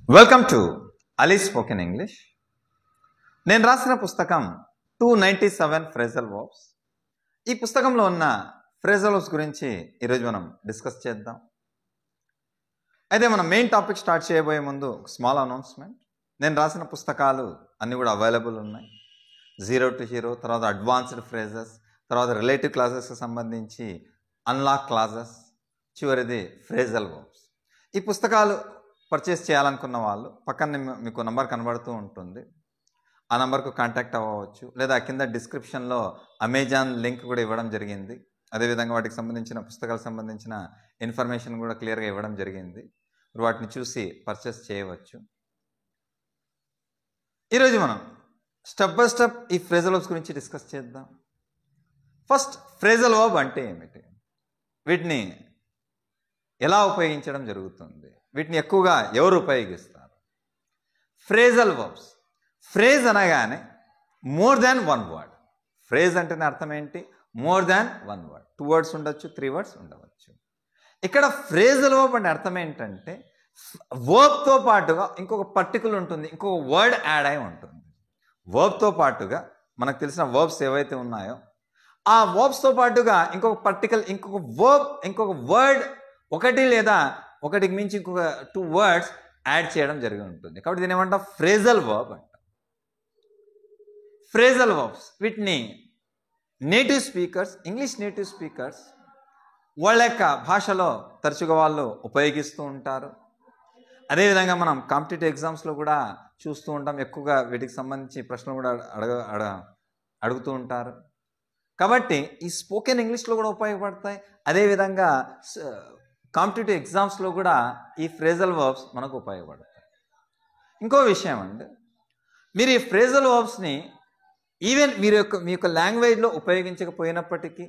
Welcome to Ali spoken English. నేను రాసిన పుస్తకం 297 ఫ్రేజల్ వర్బ్స్. ఈ పుస్తకంలో ఉన్న ఫ్రేజల్ వర్బ్స్ గురించి ఈరోజు మనం డిస్కస్ చేద్దాం. అయితే మనం మెయిన్ టాపిక్ స్టార్ట్ చేయబోయే ముందు స్మాల్ అనౌన్స్మెంట్. నేను రాసిన పుస్తకాలు అన్నీ కూడా అవైలబుల్ ఉన్నాయి. 0 to Hero, తర్వాత అడ్వాన్స్డ్ ఫ్రేజెస్, తర్వాత రిలేటివ్ క్లాసెస్కి సంబంధించి అన్లాక్ క్లాసెస్, చివరిది ఫ్రేజల్ వర్బ్స్. ఈ పుస్తకాలు పర్చేస్ చేయాలనుకున్న వాళ్ళు పక్కన మీకు నంబర్ కనబడుతూ ఉంటుంది. ఆ నంబర్కు కాంటాక్ట్ అవ్వవచ్చు, లేదా కింద డిస్క్రిప్షన్లో అమెజాన్ లింక్ కూడా ఇవ్వడం జరిగింది. అదేవిధంగా వాటికి సంబంధించిన పుస్తకాలకు సంబంధించిన ఇన్ఫర్మేషన్ కూడా క్లియర్గా ఇవ్వడం జరిగింది. మీరు వాటిని చూసి పర్చేస్ చేయవచ్చు. ఈరోజు మనం స్టెప్ బై స్టెప్ ఈ ఫ్రేజల్ వర్బ్స్ గురించి డిస్కస్ చేద్దాం. ఫస్ట్, ఫ్రేజల్ వర్బ్ అంటే ఏమిటి, వీటిని ఎలా ఉపయోగించడం జరుగుతుంది, వీటిని ఎక్కువగా ఎవరు ఉపయోగిస్తారు? Phrasal verbs. ఫ్రేజ్ అనగానే more than one word. Phrase అంటేనే అర్థం ఏంటి? More than one word. 2 words ఉండొచ్చు, 3 words ఉండవచ్చు. ఇక్కడ ఫ్రేజల్ వర్బ్ అంటే అర్థం ఏంటంటే వర్బ్తో పాటుగా ఇంకొక పర్టికులర్ ఉంటుంది, ఇంకొక వర్డ్ యాడ్ అయి ఉంటుంది. వర్బ్తో పాటుగా మనకు తెలిసిన వర్బ్స్ ఏవైతే ఉన్నాయో ఆ వర్బ్స్తో పాటుగా ఇంకొక వర్డ్ ఒకటి లేదా ఒకటికి మించి ఇంకొక 2 words యాడ్ చేయడం జరిగి ఉంటుంది. కాబట్టి దీని ఏమంటాం? ఫ్రేజల్ వర్బ్ అంట. ఫ్రేజల్ వర్బ్స్ వీటిని native speakers, English native speakers వాళ్ళ యొక్క భాషలో తరచుగా వాళ్ళు ఉపయోగిస్తూ ఉంటారు. అదేవిధంగా మనం కాంపిటేటివ్ ఎగ్జామ్స్లో కూడా చూస్తూ ఉంటాం. ఎక్కువగా వీటికి సంబంధించి ప్రశ్నలు కూడా అడుగుతూ ఉంటారు. కాబట్టి ఈ స్పోకెన్ ఇంగ్లీష్లో కూడా ఉపయోగపడతాయి. అదేవిధంగా కాంపిటేటివ్ ఎగ్జామ్స్లో కూడా ఈ ఫ్రేజల్ వర్బ్స్ మనకు ఉపయోగపడతాయి. ఇంకో విషయం అంటే, మీరు ఈ ఫ్రేజల్ వర్బ్స్ని ఈవెన్ మీ యొక్క లాంగ్వేజ్లో ఉపయోగించకపోయినప్పటికీ,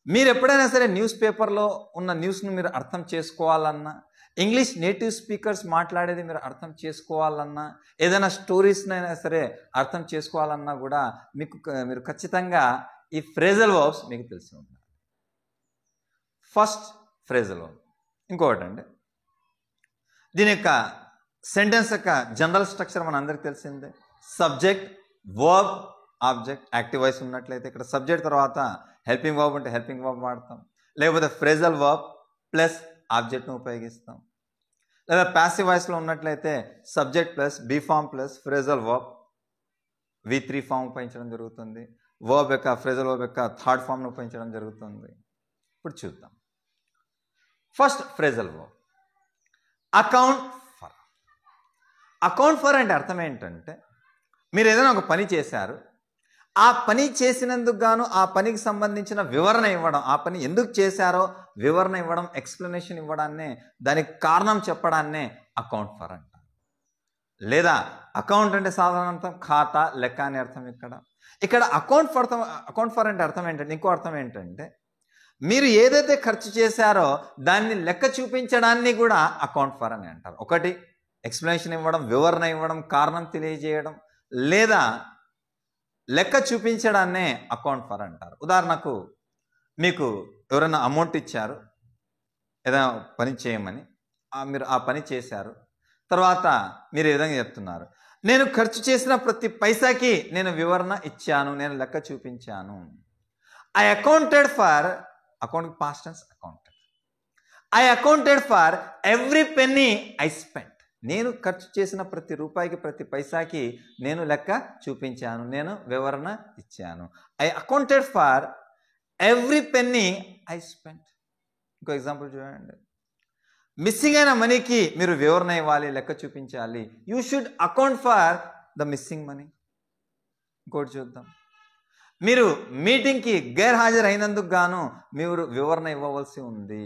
మీరు ఎప్పుడైనా సరే న్యూస్ పేపర్లో ఉన్న న్యూస్ను మీరు అర్థం చేసుకోవాలన్నా, ఇంగ్లీష్ నేటివ్ స్పీకర్స్ మాట్లాడేది మీరు అర్థం చేసుకోవాలన్నా, ఏదైనా స్టోరీస్నైనా సరే అర్థం చేసుకోవాలన్నా కూడా మీరు ఖచ్చితంగా ఈ ఫ్రేజల్ వర్బ్స్ మీకు తెలిసి ఉండాలి. First phrasal verb. ఇంకొకటి అంటే, దీని యొక్క సెంటెన్స్ యొక్క జనరల్ స్ట్రక్చర్ మన అందరికి తెలిసిందే. Subject, verb, object. Active voice ఉన్నట్లయితే ఇక్కడ సబ్జెక్ట్ తర్వాత హెల్పింగ్ వర్బ్ ఉంటే హెల్పింగ్ వర్బ్ వాడతాం, లేకపోతే ఫ్రేజల్ వర్బ్ ప్లస్ ఆబ్జెక్ట్ను ఉపయోగిస్తాం. లేదా ప్యాసివ్ వాయిస్లో ఉన్నట్లయితే subject plus be form plus phrasal verb V3 form ఉపయోగించడం జరుగుతుంది. ఫ్రేజల్ వర్బ్ యొక్క థర్డ్ ఫామ్ను ఉపయోగించడం జరుగుతుంది. ఇప్పుడు చూద్దాం. First phrasal verb, account for. Account for అంటే అర్థం ఏంటంటే, మీరు ఏదైనా ఒక పని చేశారు, ఆ పని చేసినందుకు గాను ఆ పనికి సంబంధించిన వివరణ ఇవ్వడం, ఆ పని ఎందుకు చేశారో వివరణ ఇవ్వడం, ఎక్స్ప్లెనేషన్ ఇవ్వడాన్నే, దానికి కారణం చెప్పడాన్నే అకౌంట్ ఫర్ అంటారు. లేదా అకౌంట్ అంటే సాధారణంగా ఖాతా, లెక్క అనే అర్థం. ఇక్కడ అకౌంట్ ఫర్ అంటే అర్థం ఏంటంటే, ఇంకో అర్థం ఏంటంటే, మీరు ఏదైతే ఖర్చు చేశారో దాన్ని లెక్క చూపించడాన్ని కూడా అకౌంట్ ఫర్ అని అంటారు. ఒకటి ఎక్స్ప్లెనేషన్ ఇవ్వడం, వివరణ ఇవ్వడం, కారణం తెలియజేయడం, లేదా లెక్క చూపించడాన్నే అకౌంట్ ఫర్ అంటారు. ఉదాహరణకు, మీకు ఎవరైనా అమౌంట్ ఇచ్చారు ఏదైనా పని చేయమని, మీరు ఆ పని చేశారు. తర్వాత మీరు ఏ విధంగా చెప్తున్నారు, నేను ఖర్చు చేసిన ప్రతి పైసాకి నేను వివరణ ఇచ్చాను, నేను లెక్క చూపించాను. I accounted for, account past tense accounted. I accounted for every penny I spent. నేను ఖర్చు చేసిన ప్రతి రూపాయికి, ప్రతి పైసాకి నేను లెక్క చూపించాను, నేను వివరణ ఇచ్చాను. I accounted for every penny I spent. ఇంకో ఎగ్జాంపుల్ చూడండి. మిస్సింగ్ అయిన మనీకి మీరు వివరణ ఇవ్వాలి, లెక్క చూపించాలి. You should account for the missing money. ఇంకోటి చూద్దాం. మీరు మీటింగ్కి గైర్హాజరు అయినందుకు గాను మీరు వివరణ ఇవ్వవలసి ఉంది,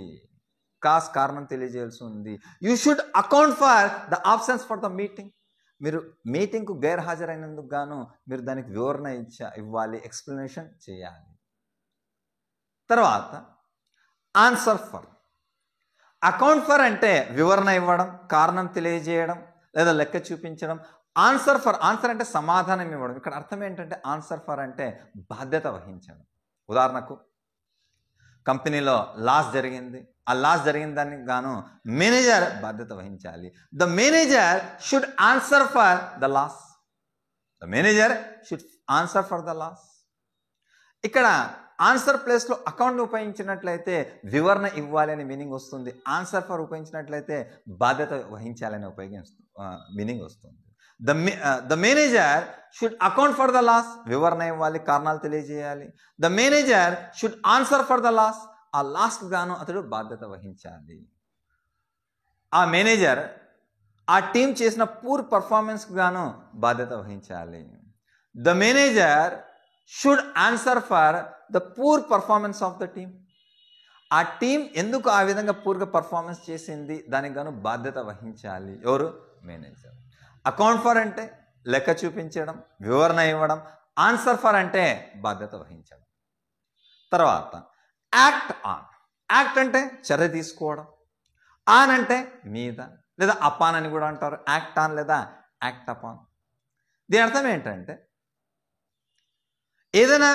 కారణం తెలియజేయాల్సి ఉంది. You should account for the absence for the meeting. మీరు మీటింగ్కు గైర్హాజరైనందుకు గాను మీరు దానికి వివరణ ఇవ్వాలి, ఎక్స్ప్లెనేషన్ చేయాలి. తర్వాత ఆన్సర్ ఫర్. అకౌంట్ ఫర్ అంటే వివరణ ఇవ్వడం, కారణం తెలియజేయడం, లేదా లెక్క చూపించడం. ఆన్సర్ ఫర్ అంటే సమాధానం ఇవ్వడం. ఇక్కడ అర్థం ఏంటంటే, ఆన్సర్ ఫర్ అంటే బాధ్యత వహించడం. ఉదాహరణకు, కంపెనీలో లాస్ జరిగింది, ఆ లాస్ జరిగిన దానికి గాను మేనేజర్ బాధ్యత వహించాలి. The manager should answer for the loss. The manager should answer for the loss. ఇక్కడ ఆన్సర్ ప్లేస్లో అకౌంట్ ఉపయోగించినట్లయితే వివరణ ఇవ్వాలి అనే మీనింగ్ వస్తుంది. ఆన్సర్ ఫర్ ఉపయోగించినట్లయితే బాధ్యత వహించాలని మీనింగ్ వస్తుంది. The manager should account for the loss, వివరణ ఇవ్వాలి, కారణాలు తెలియజేయాలి. The manager should answer for the loss, ఆ లాస్కి గాను అతడు బాధ్యత వహించాలి. ఆ మేనేజర్ ఆ టీం చేసిన పూర్ పర్ఫార్మెన్స్కి గాను బాధ్యత వహించాలి. The manager should answer for the poor performance of the team. ఆ టీం ఎందుకు ఆ విధంగా పూర్గా పర్ఫార్మెన్స్ చేసింది దానికి గాను బాధ్యత వహించాలి. ఎవరు? మేనేజర్. అకౌంట్ ఫర్ అంటే లెక్క చూపించడం, వివరణ ఇవ్వడం. ఆన్సర్ ఫర్ అంటే బాధ్యత వహించడం. తర్వాత యాక్ట్ ఆన్. యాక్ట్ అంటే చర్య తీసుకోవడం, ఆన్ అంటే మీద లేదా అపాన్ అని కూడా అంటారు. యాక్ట్ ఆన్ లేదా యాక్ట్ అపాన్. దీని అర్థం ఏంటంటే ఏదైనా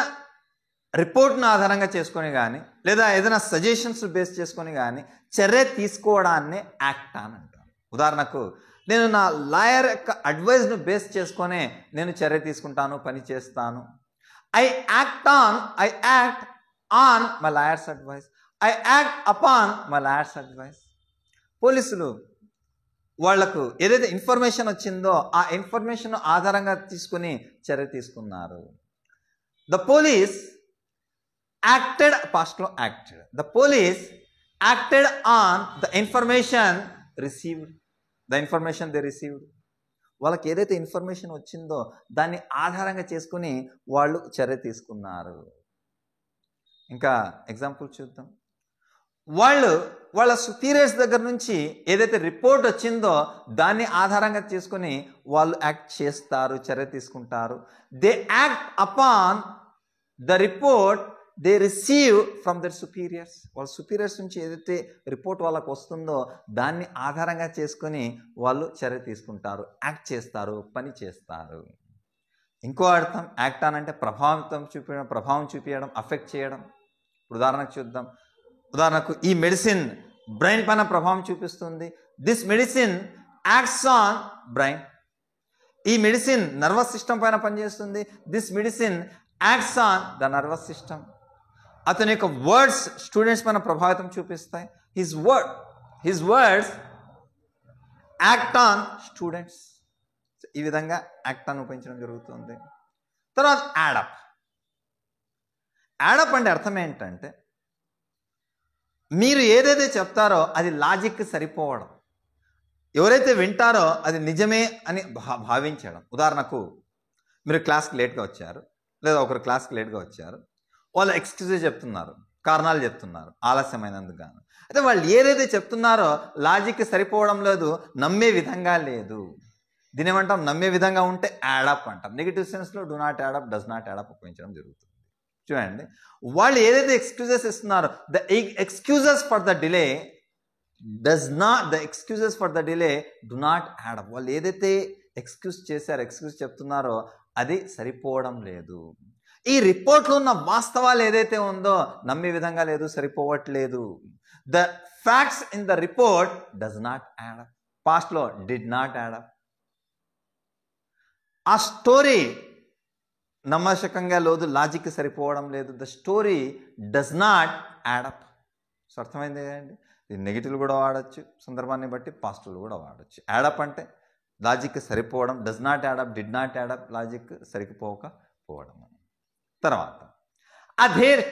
రిపోర్ట్ను ఆధారంగా చేసుకొని కానీ లేదా ఏదైనా సజెషన్స్ బేస్ చేసుకొని కానీ చర్య తీసుకోవడాన్ని యాక్ట్ ఆన్ అంటారు. ఉదాహరణకు నేను నా లాయర్ యొక్క అడ్వైజ్ను బేస్ చేసుకొని నేను చర్య తీసుకుంటాను, పని చేస్తాను. I act on my lawyers advice. I act upon my lawyers advice. పోలీసులు వాళ్లకు ఏదైతే ఇన్ఫర్మేషన్ వచ్చిందో ఆ ఇన్ఫర్మేషన్ ఆధారంగా తీసుకుని చర్య తీసుకున్నారు. ద పోలీస్ యాక్టెడ్, పాస్ట్లో acted. The police acted on the information received. The information they received. వాళ్ళకి ఏదైతే ఇన్ఫర్మేషన్ వచ్చిందో దాన్ని ఆధారంగా చేసుకుని వాళ్ళు చర్య తీసుకున్నారు. ఇంకా ఎగ్జాంపుల్ చూద్దాం. వాళ్ళ సుపీరియర్స్ దగ్గర నుంచి ఏదైతే రిపోర్ట్ వచ్చిందో దాన్ని ఆధారంగా చేసుకుని వాళ్ళు యాక్ట్ చేస్తారు, చర్య తీసుకుంటారు. They act upon the report they receive from their superiors. వాళ్ళ సుపీరియర్స్ నుంచి ఏదైతే రిపోర్ట్ వాళ్ళకు వస్తుందో దాన్ని ఆధారంగా చేసుకొని వాళ్ళు చర్య తీసుకుంటారు, యాక్ట్ చేస్తారు, పని చేస్తారు. ఇంకో అర్థం యాక్ట్ ఆన్ అంటే ప్రభావం చూపించడం, అఫెక్ట్ చేయడం. ఉదాహరణకు చూద్దాం. ఉదాహరణకు ఈ మెడిసిన్ బ్రెయిన్ పైన ప్రభావం చూపిస్తుంది. This medicine acts on brain. ఈ మెడిసిన్ నర్వస్ సిస్టమ్ పైన పనిచేస్తుంది. This medicine acts on the nervous system. అతని యొక్క వర్డ్స్ స్టూడెంట్స్ పైన ప్రభావితం చూపిస్తాయి. His words act on students. ఈ విధంగా యాక్ట్ ఆన్ ఉపయోగించడం జరుగుతుంది. తర్వాత యాడప్. యాడప్ అంటే అర్థం ఏంటంటే మీరు ఏదైతే చెప్తారో అది లాజిక్కి సరిపోవడం, ఎవరైతే వింటారో అది నిజమే అని భావించడం. ఉదాహరణకు మీరు క్లాస్కి లేట్గా వచ్చారు, లేదా ఒకరు క్లాస్కి లేట్గా వచ్చారు, వాళ్ళు ఎక్స్క్యూజెస్ చెప్తున్నారు, కారణాలు చెప్తున్నారు ఆలస్యమైనందుకు గాను. అయితే వాళ్ళు ఏదైతే చెప్తున్నారో లాజిక్కి సరిపోవడం లేదు, నమ్మే విధంగా లేదు. దీని ఏమంటాం? నమ్మే విధంగా ఉంటే యాడప్ అంటాం. నెగిటివ్ సెన్స్లో do not add up, does not add up ఉపయోగించడం జరుగుతుంది. చూడండి, వాళ్ళు ఏదైతే ఎక్స్క్యూజెస్ ఇస్తున్నారో the excuses for the delay do not add up. వాళ్ళు ఏదైతే ఎక్స్క్యూజ్ చెప్తున్నారో అది సరిపోవడం లేదు. ఈ రిపోర్ట్లో ఉన్న వాస్తవాలు ఏదైతే ఉందో నమ్మే విధంగా లేదు, సరిపోవట్లేదు. The facts in the report does not add up. పాస్ట్లో డిడ్ నాట్ యాడప్. ఆ స్టోరీ నమ్మశకంగా లేదు, లాజిక్కి సరిపోవడం లేదు. The story does not add up. So అర్థమైంది కదండి. ఇది నెగిటివ్ కూడా వాడచ్చు, సందర్భాన్ని బట్టి పాజిటివ్ కూడా వాడచ్చు. యాడప్ అంటే లాజిక్కి సరిపోవడం, does not add up, did not add up, logic సరిపోకపోవడం. తర్వాత అధేర్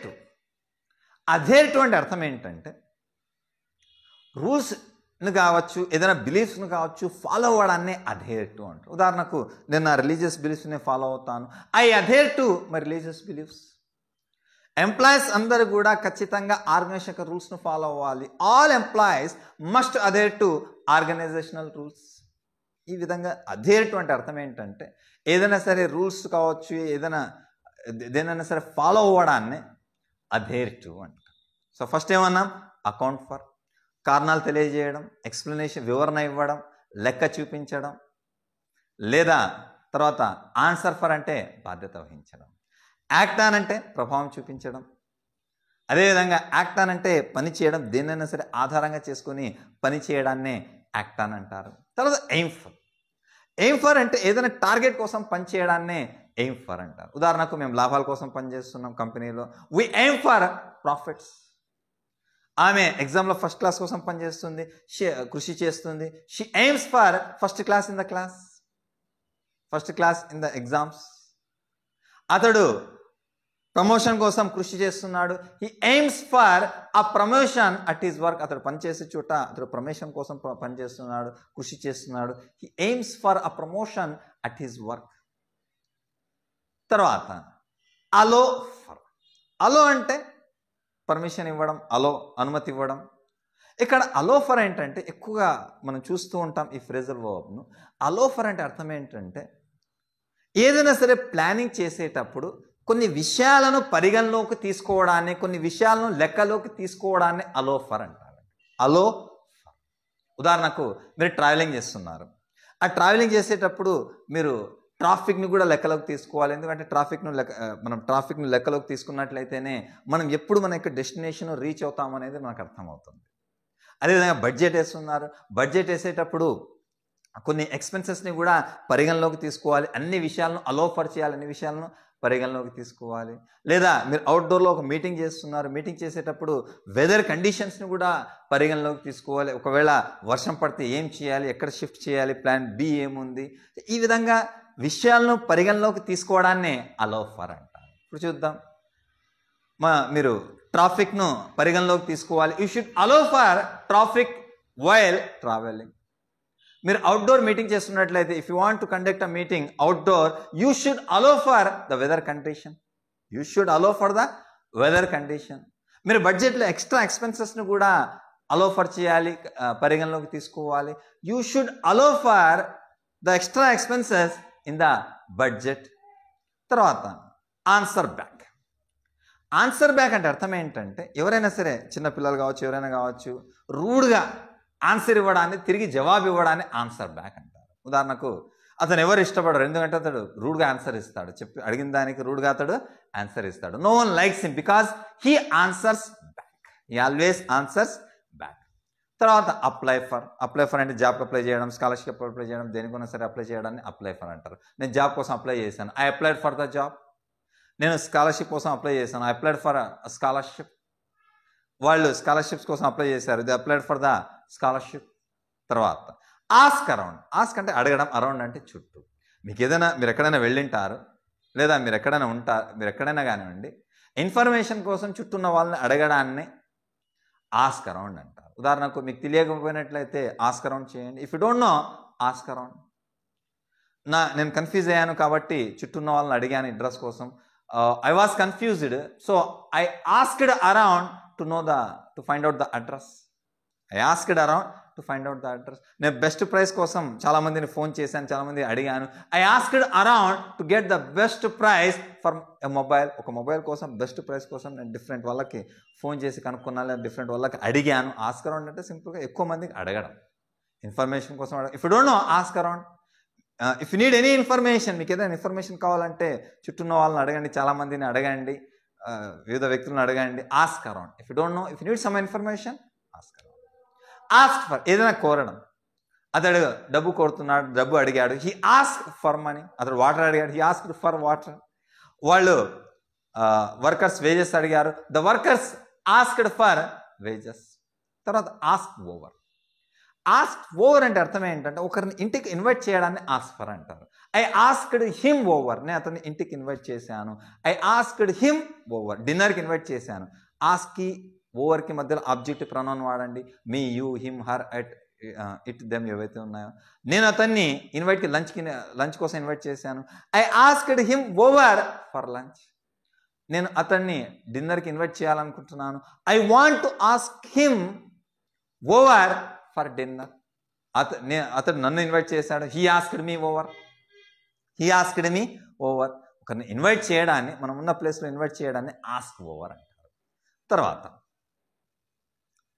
టు అంటే అర్థం ఏంటంటే రూల్స్ని కావచ్చు, ఏదైనా బిలీఫ్స్ని కావచ్చు, ఫాలో అవ్వడాన్ని అధేర్ టు అంటారు. ఉదాహరణకు నేను నా రిలీజియస్ బిలీఫ్స్ని ఫాలో అవుతాను. I adhere to my religious beliefs. Employees అందరూ కూడా ఖచ్చితంగా ఆర్గనైజేషన్ యొక్క రూల్స్ను ఫాలో అవ్వాలి. All employees must adhere to organizational rules. ఈ విధంగా అధేర్ టు అంటే అర్థం ఏంటంటే ఏదైనా సరే రూల్స్ కావచ్చు, దేనైనా సరే ఫాలో అవ్వడాన్ని అధేర్ టు అంటారు. సో ఫస్ట్ ఏమన్నాం? అకౌంట్ ఫర్, కారణాలు తెలియజేయడం, ఎక్స్ప్లెనేషన్, వివరణ ఇవ్వడం, లెక్క చూపించడం. లేదా తర్వాత ఆన్సర్ ఫర్ అంటే బాధ్యత వహించడం. యాక్ట్ ఆన్ అంటే ప్రభావం చూపించడం. అదేవిధంగా యాక్టాన్ అంటే పని చేయడం, దేన్నైనా సరే ఆధారంగా చేసుకొని పని చేయడాన్నే యాక్టాన్ అంటారు. తర్వాత ఎయిమ్ ఫర్ అంటే ఏదైనా టార్గెట్ కోసం పని చేయడాన్నే ఎయిమ్ ఫర్ అంటారు. ఉదాహరణకు మేము లాభాల కోసం పనిచేస్తున్నాం కంపెనీలో, వి ఎయిమ్ ఫర్ ప్రాఫిట్స్. ఆమె ఎగ్జామ్లో ఫస్ట్ క్లాస్ కోసం పనిచేస్తుంది, కృషి చేస్తుంది. She AIIMS for first class in the exams. అతడు ప్రమోషన్ కోసం కృషి చేస్తున్నాడు. He AIIMS for a promotion at his work. అతడు పనిచేసే చోట అతడు ప్రమోషన్ కోసం పనిచేస్తున్నాడు, కృషి చేస్తున్నాడు. He AIIMS for a promotion at his work. తర్వాత అలో అంటే పర్మిషన్ ఇవ్వడం, అనుమతి ఇవ్వడం. ఇక్కడ అలో ఫర్ ఏంటంటే ఎక్కువగా మనం చూస్తూ ఉంటాం ఈ ఫ్రేజల్ వర్బ్ను. అలో ఫర్ అంటే అర్థం ఏంటంటే ఏదైనా సరే ప్లానింగ్ చేసేటప్పుడు కొన్ని విషయాలను పరిగణలోకి తీసుకోవడాన్ని, కొన్ని విషయాలను లెక్కలోకి తీసుకోవడాన్ని అలో ఫర్ అంటారు. ఉదాహరణకు మీరు ట్రావెలింగ్ చేస్తున్నారు. ఆ ట్రావెలింగ్ చేసేటప్పుడు మీరు ట్రాఫిక్ని కూడా లెక్కలోకి తీసుకోవాలి. ఎందుకంటే మనం ట్రాఫిక్ను లెక్కలోకి తీసుకున్నట్లయితేనే మనం ఎప్పుడు మన యొక్క డెస్టినేషన్ రీచ్ అవుతాం అనేది మనకు అర్థమవుతుంది. అదేవిధంగా బడ్జెట్ వేసేటప్పుడు కొన్ని ఎక్స్పెన్సెస్ని కూడా పరిగణలోకి తీసుకోవాలి. అన్ని విషయాలను అలో ఫర్ చేయాలి, అన్ని విషయాలను పరిగణలోకి తీసుకోవాలి. లేదా మీరు అవుట్డోర్లో ఒక మీటింగ్ చేస్తున్నారు, మీటింగ్ చేసేటప్పుడు వెదర్ కండిషన్స్ని కూడా పరిగణలోకి తీసుకోవాలి. ఒకవేళ వర్షం పడితే ఏం చేయాలి, ఎక్కడ షిఫ్ట్ చేయాలి, ప్లాన్ బి ఏముంది, ఈ విధంగా విషయాలను పరిగణలోకి తీసుకోవడాన్నే అలో ఫర్ అంటారు. ఇప్పుడు చూద్దాం, మీరు ట్రాఫిక్ను పరిగణలోకి తీసుకోవాలి. You should allow for traffic while travelling. మీరు అవుట్డోర్ మీటింగ్ చేస్తున్నట్లయితే if you want to conduct a meeting outdoor, you should allow for the weather condition. మీరు బడ్జెట్లో ఎక్స్ట్రా ఎక్స్పెన్సెస్ను కూడా అలో ఫర్ చేయాలి, పరిగణలోకి తీసుకోవాలి. You should allow for the extra expenses in the budget. తర్వాత answer back అంటే అర్థం ఏంటంటే ఎవరైనా సరే, చిన్నపిల్లలు కావచ్చు, ఎవరైనా కావచ్చు, రూడ్గా ఆన్సర్ ఇవ్వడాన్ని, తిరిగి జవాబు ఇవ్వడాన్ని ఆన్సర్ బ్యాక్ అంటారు. ఉదాహరణకు అతను ఎవరు ఇష్టపడరు, ఎందుకంటే అతడు రూడ్గా ఆన్సర్ ఇస్తాడు, అడిగిన దానికి రూడ్గా అతడు ఆన్సర్ ఇస్తాడు. No one likes him because he answers back. He always answers back. తర్వాత అప్లై ఫర్ అంటే జాబ్కి అప్లై చేయడం, స్కాలర్షిప్ అప్లై చేయడం, దేనికైనా సరే అప్లై చేయడాన్ని అప్లై ఫర్ అంటారు. నేను జాబ్ కోసం అప్లై చేశాను, I applied for the job. నేను స్కాలర్షిప్ కోసం అప్లై చేశాను, ఐ అప్లైడ్ ఫర్ స్కాలర్షిప్. వాళ్ళు స్కాలర్షిప్స్ కోసం అప్లై చేశారు, the applied for the scholarship. తర్వాత ఆస్క్ అంటే అడగడం, అరౌండ్ అంటే చుట్టూ. మీరు ఎక్కడైనా వెళ్ళింటారు, లేదా మీరు ఎక్కడైనా కానివ్వండి, ఇన్ఫర్మేషన్ కోసం చుట్టూ ఉన్న వాళ్ళని అడగడాన్ని ఆస్క్ అరౌండ్ అంటారు. ఉదాహరణకు మీకు తెలియకపోయినట్లయితే ఆస్క్ అరౌండ్ చేయండి. If you don't know ask around. నేను కన్ఫ్యూజ్ అయ్యాను కాబట్టి చుట్టూ ఉన్న వాళ్ళని అడిగాను అడ్రస్ కోసం. I was confused, so I asked around to find out the address. నేను బెస్ట్ ప్రైస్ కోసం చాలా మందిని ఫోన్ చేశాను, చాలా మంది అడిగాను. I asked around to get the best price for a mobile. ఒక మొబైల్ కోసం బెస్ట్ ప్రైస్ కోసం నేను డిఫరెంట్ వాళ్ళకి ఫోన్ చేసి కనుక్కున్నాను, లేదా డిఫరెంట్ వాళ్ళకి అడిగాను. ఆస్క్ అరౌండ్ అంటే సింపుల్గా ఎక్కువ మందికి అడగడం, ఇన్ఫర్మేషన్ కోసం అడగడం. If you don't know ask around. If you need any information, మీకు ఏదైనా ఇన్ఫర్మేషన్ కావాలంటే చుట్టూ ఉన్న వాళ్ళని అడగండి, చాలామందిని అడగండి, వివిధ వ్యక్తులను అడగండి. Ask around. If you don't know, if you need some information, ask around. Ask for ఏదైనా కోరడం. అతడు డబ్బు కోరుతున్నాడు, డబ్బు అడిగాడు, హీ ఆస్క్ ఫర్ మనీ. అతడు వాటర్ అడిగాడు, హీ ఆస్క్డ్ ఫర్ వాటర్. వాళ్ళు వర్కర్స్ వేజెస్ అడిగారు, the workers asked for wages. తర్వాత ఆస్క్ ఓవర్ అంటే అర్థం ఏంటంటే ఒకరిని ఇంటికి ఇన్వైట్ చేయడాన్ని ఆస్క్ ఫర్ అంటారు. I asked him over. నేను అతన్ని ఇంటికి ఇన్వైట్ చేశాను. I asked him over. డిన్నర్కి ఇన్వైట్ చేశాను. ఆస్క్కి ఓవర్కి మధ్యలో ఆబ్జెక్టివ్ ప్రొనౌన్ వాడండి. Me, you, him, her, it, them ఏవైతే ఉన్నాయో. నేను అతన్ని లంచ్ కోసం ఇన్వైట్ చేశాను. I asked him over for lunch. నేను అతన్ని డిన్నర్కి ఇన్వైట్ చేయాలనుకుంటున్నాను. I want to ask him over for dinner. అతడు నన్ను ఇన్వైట్ చేశాడు. He asked me over. ఒకరిని ఇన్వైట్ చేయడాన్ని, మనం ఉన్న ప్లేస్లో ఇన్వైట్ చేయడాన్ని ఆస్క్ ఓవర్ అంటారు. తర్వాత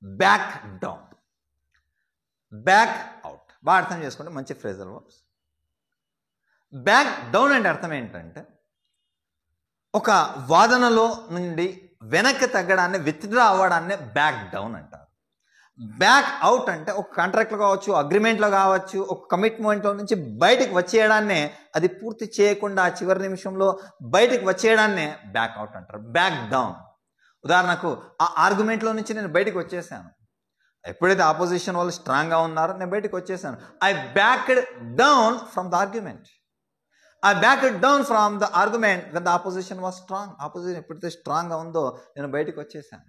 బ్యాక్ డౌన్, బ్యాక్ అవుట్. బాగా అర్థం చేసుకుంటే మంచి ఫ్రేజల్ వర్బ్స్. బ్యాక్ డౌన్ అంటే అర్థం ఏంటంటే ఒక వాదనలో నుండి వెనక్కి తగ్గడాన్ని, విత్డ్రా అవ్వడాన్ని బ్యాక్ డౌన్ అంటారు. బ్యాక్ అవుట్ అంటే ఒక కాంట్రాక్ట్లో కావచ్చు, అగ్రిమెంట్లో కావచ్చు, ఒక కమిట్మెంట్లో నుంచి బయటకు వచ్చేయడాన్నే, అది పూర్తి చేయకుండా చివరి నిమిషంలో బయటకు వచ్చేయడాన్నే బ్యాక్ అవుట్ అంటారు. Back down. ఉదాహరణకు ఆ ఆర్గ్యుమెంట్లో నుంచి నేను బయటకు వచ్చేసాను. ఎప్పుడైతే ఆపోజిషన్ వాళ్ళు స్ట్రాంగ్గా ఉన్నారో నేను బయటకు వచ్చేసాను. I backed down from the argument. I backed down from the argument when the opposition was strong. Opposition ఎప్పుడైతే స్ట్రాంగ్గా ఉందో నేను బయటకు వచ్చేసాను.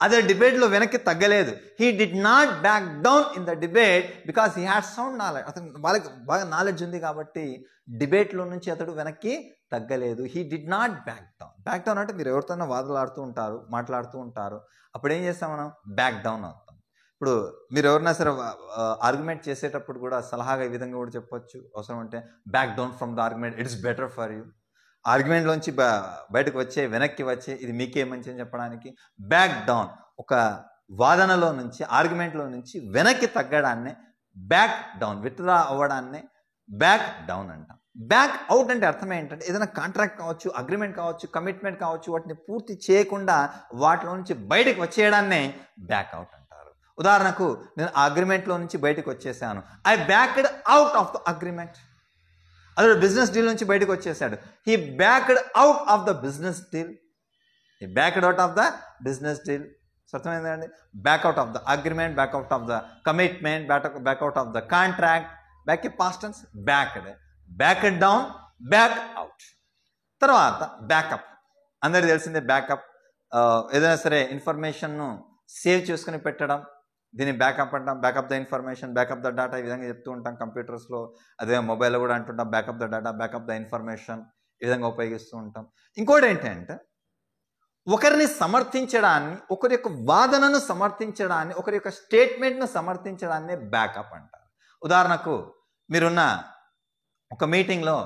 అదే డిబేట్లో వెనక్కి తగ్గలేదు. He did not back down in the debate because he had sound knowledge. అతను వాళ్ళకి బాగా నాలెడ్జ్ ఉంది కాబట్టి డిబేట్లో నుంచి అతడు వెనక్కి తగ్గలేదు. He did not back down. Back down అంటే మీరు ఎవరితోనో వాదలాడుతూ ఉంటారు, మాట్లాడుతూ ఉంటారు, అప్పుడు ఏం చేస్తాం మనం? బ్యాక్ డౌన్ అవుతాం. ఇప్పుడు మీరు ఎవరైనా సరే ఆర్గ్యుమెంట్ చేసేటప్పుడు కూడా సలహాగా ఈ విధంగా కూడా చెప్పొచ్చు, అవసరం అంటే back down from the argument, it's better for you. ఆర్గ్యుమెంట్లోంచి బయటకు వచ్చే, వెనక్కి వచ్చే, ఇది మీకే మంచి అని చెప్పడానికి బ్యాక్ డౌన్. ఒక వాదనలో నుంచి, ఆర్గ్యుమెంట్లో నుంచి వెనక్కి తగ్గడాన్నే బ్యాక్ డౌన్, విత్డ్రా అవ్వడాన్నే బ్యాక్ డౌన్ అంటాం. బ్యాక్ అవుట్ అంటే అర్థం ఏంటంటే ఏదైనా కాంట్రాక్ట్ కావచ్చు, అగ్రిమెంట్ కావచ్చు, కమిట్మెంట్ కావచ్చు, వాటిని పూర్తి చేయకుండా వాటిలో నుంచి బయటకు వచ్చేయడాన్నే బ్యాక్ అవుట్ అంటారు. ఉదాహరణకు నేను ఆ అగ్రిమెంట్లో నుంచి బయటకు వచ్చేసాను. I backed out of the agreement. అదే బిజినెస్ డీల్ నుంచి బయటకు వచ్చేసాడు. He backed out of the business deal. He backed out of the business deal. అర్థమైందండి? Back out of the agreement, back out of the commitment, back out of the contract. Back past tense, backed down, back out. తర్వాత backup. అందరికీ తెలిసిందే backup. ఏదైనా సరే ఇన్ఫర్మేషన్ను save చేసుకుని పెట్టడం, దీన్ని backup అంటాం. Backup the information, backup the data, ఈ విధంగా చెప్తూ ఉంటాం కంప్యూటర్స్లో. అదే మొబైల్లో కూడా అంటుంటాం backup the data, backup the information, ఈ విధంగా ఉపయోగిస్తూ ఉంటాం. ఇంకోటి ఏంటంటే ఒకరిని సమర్థించడాన్ని, ఒకరి యొక్క వాదనను సమర్థించడాన్ని, ఒకరి యొక్క స్టేట్మెంట్ను సమర్థించడాన్ని బ్యాకప్ అంటారు. ఉదాహరణకు మీరున్న ఒక మీటింగ్లో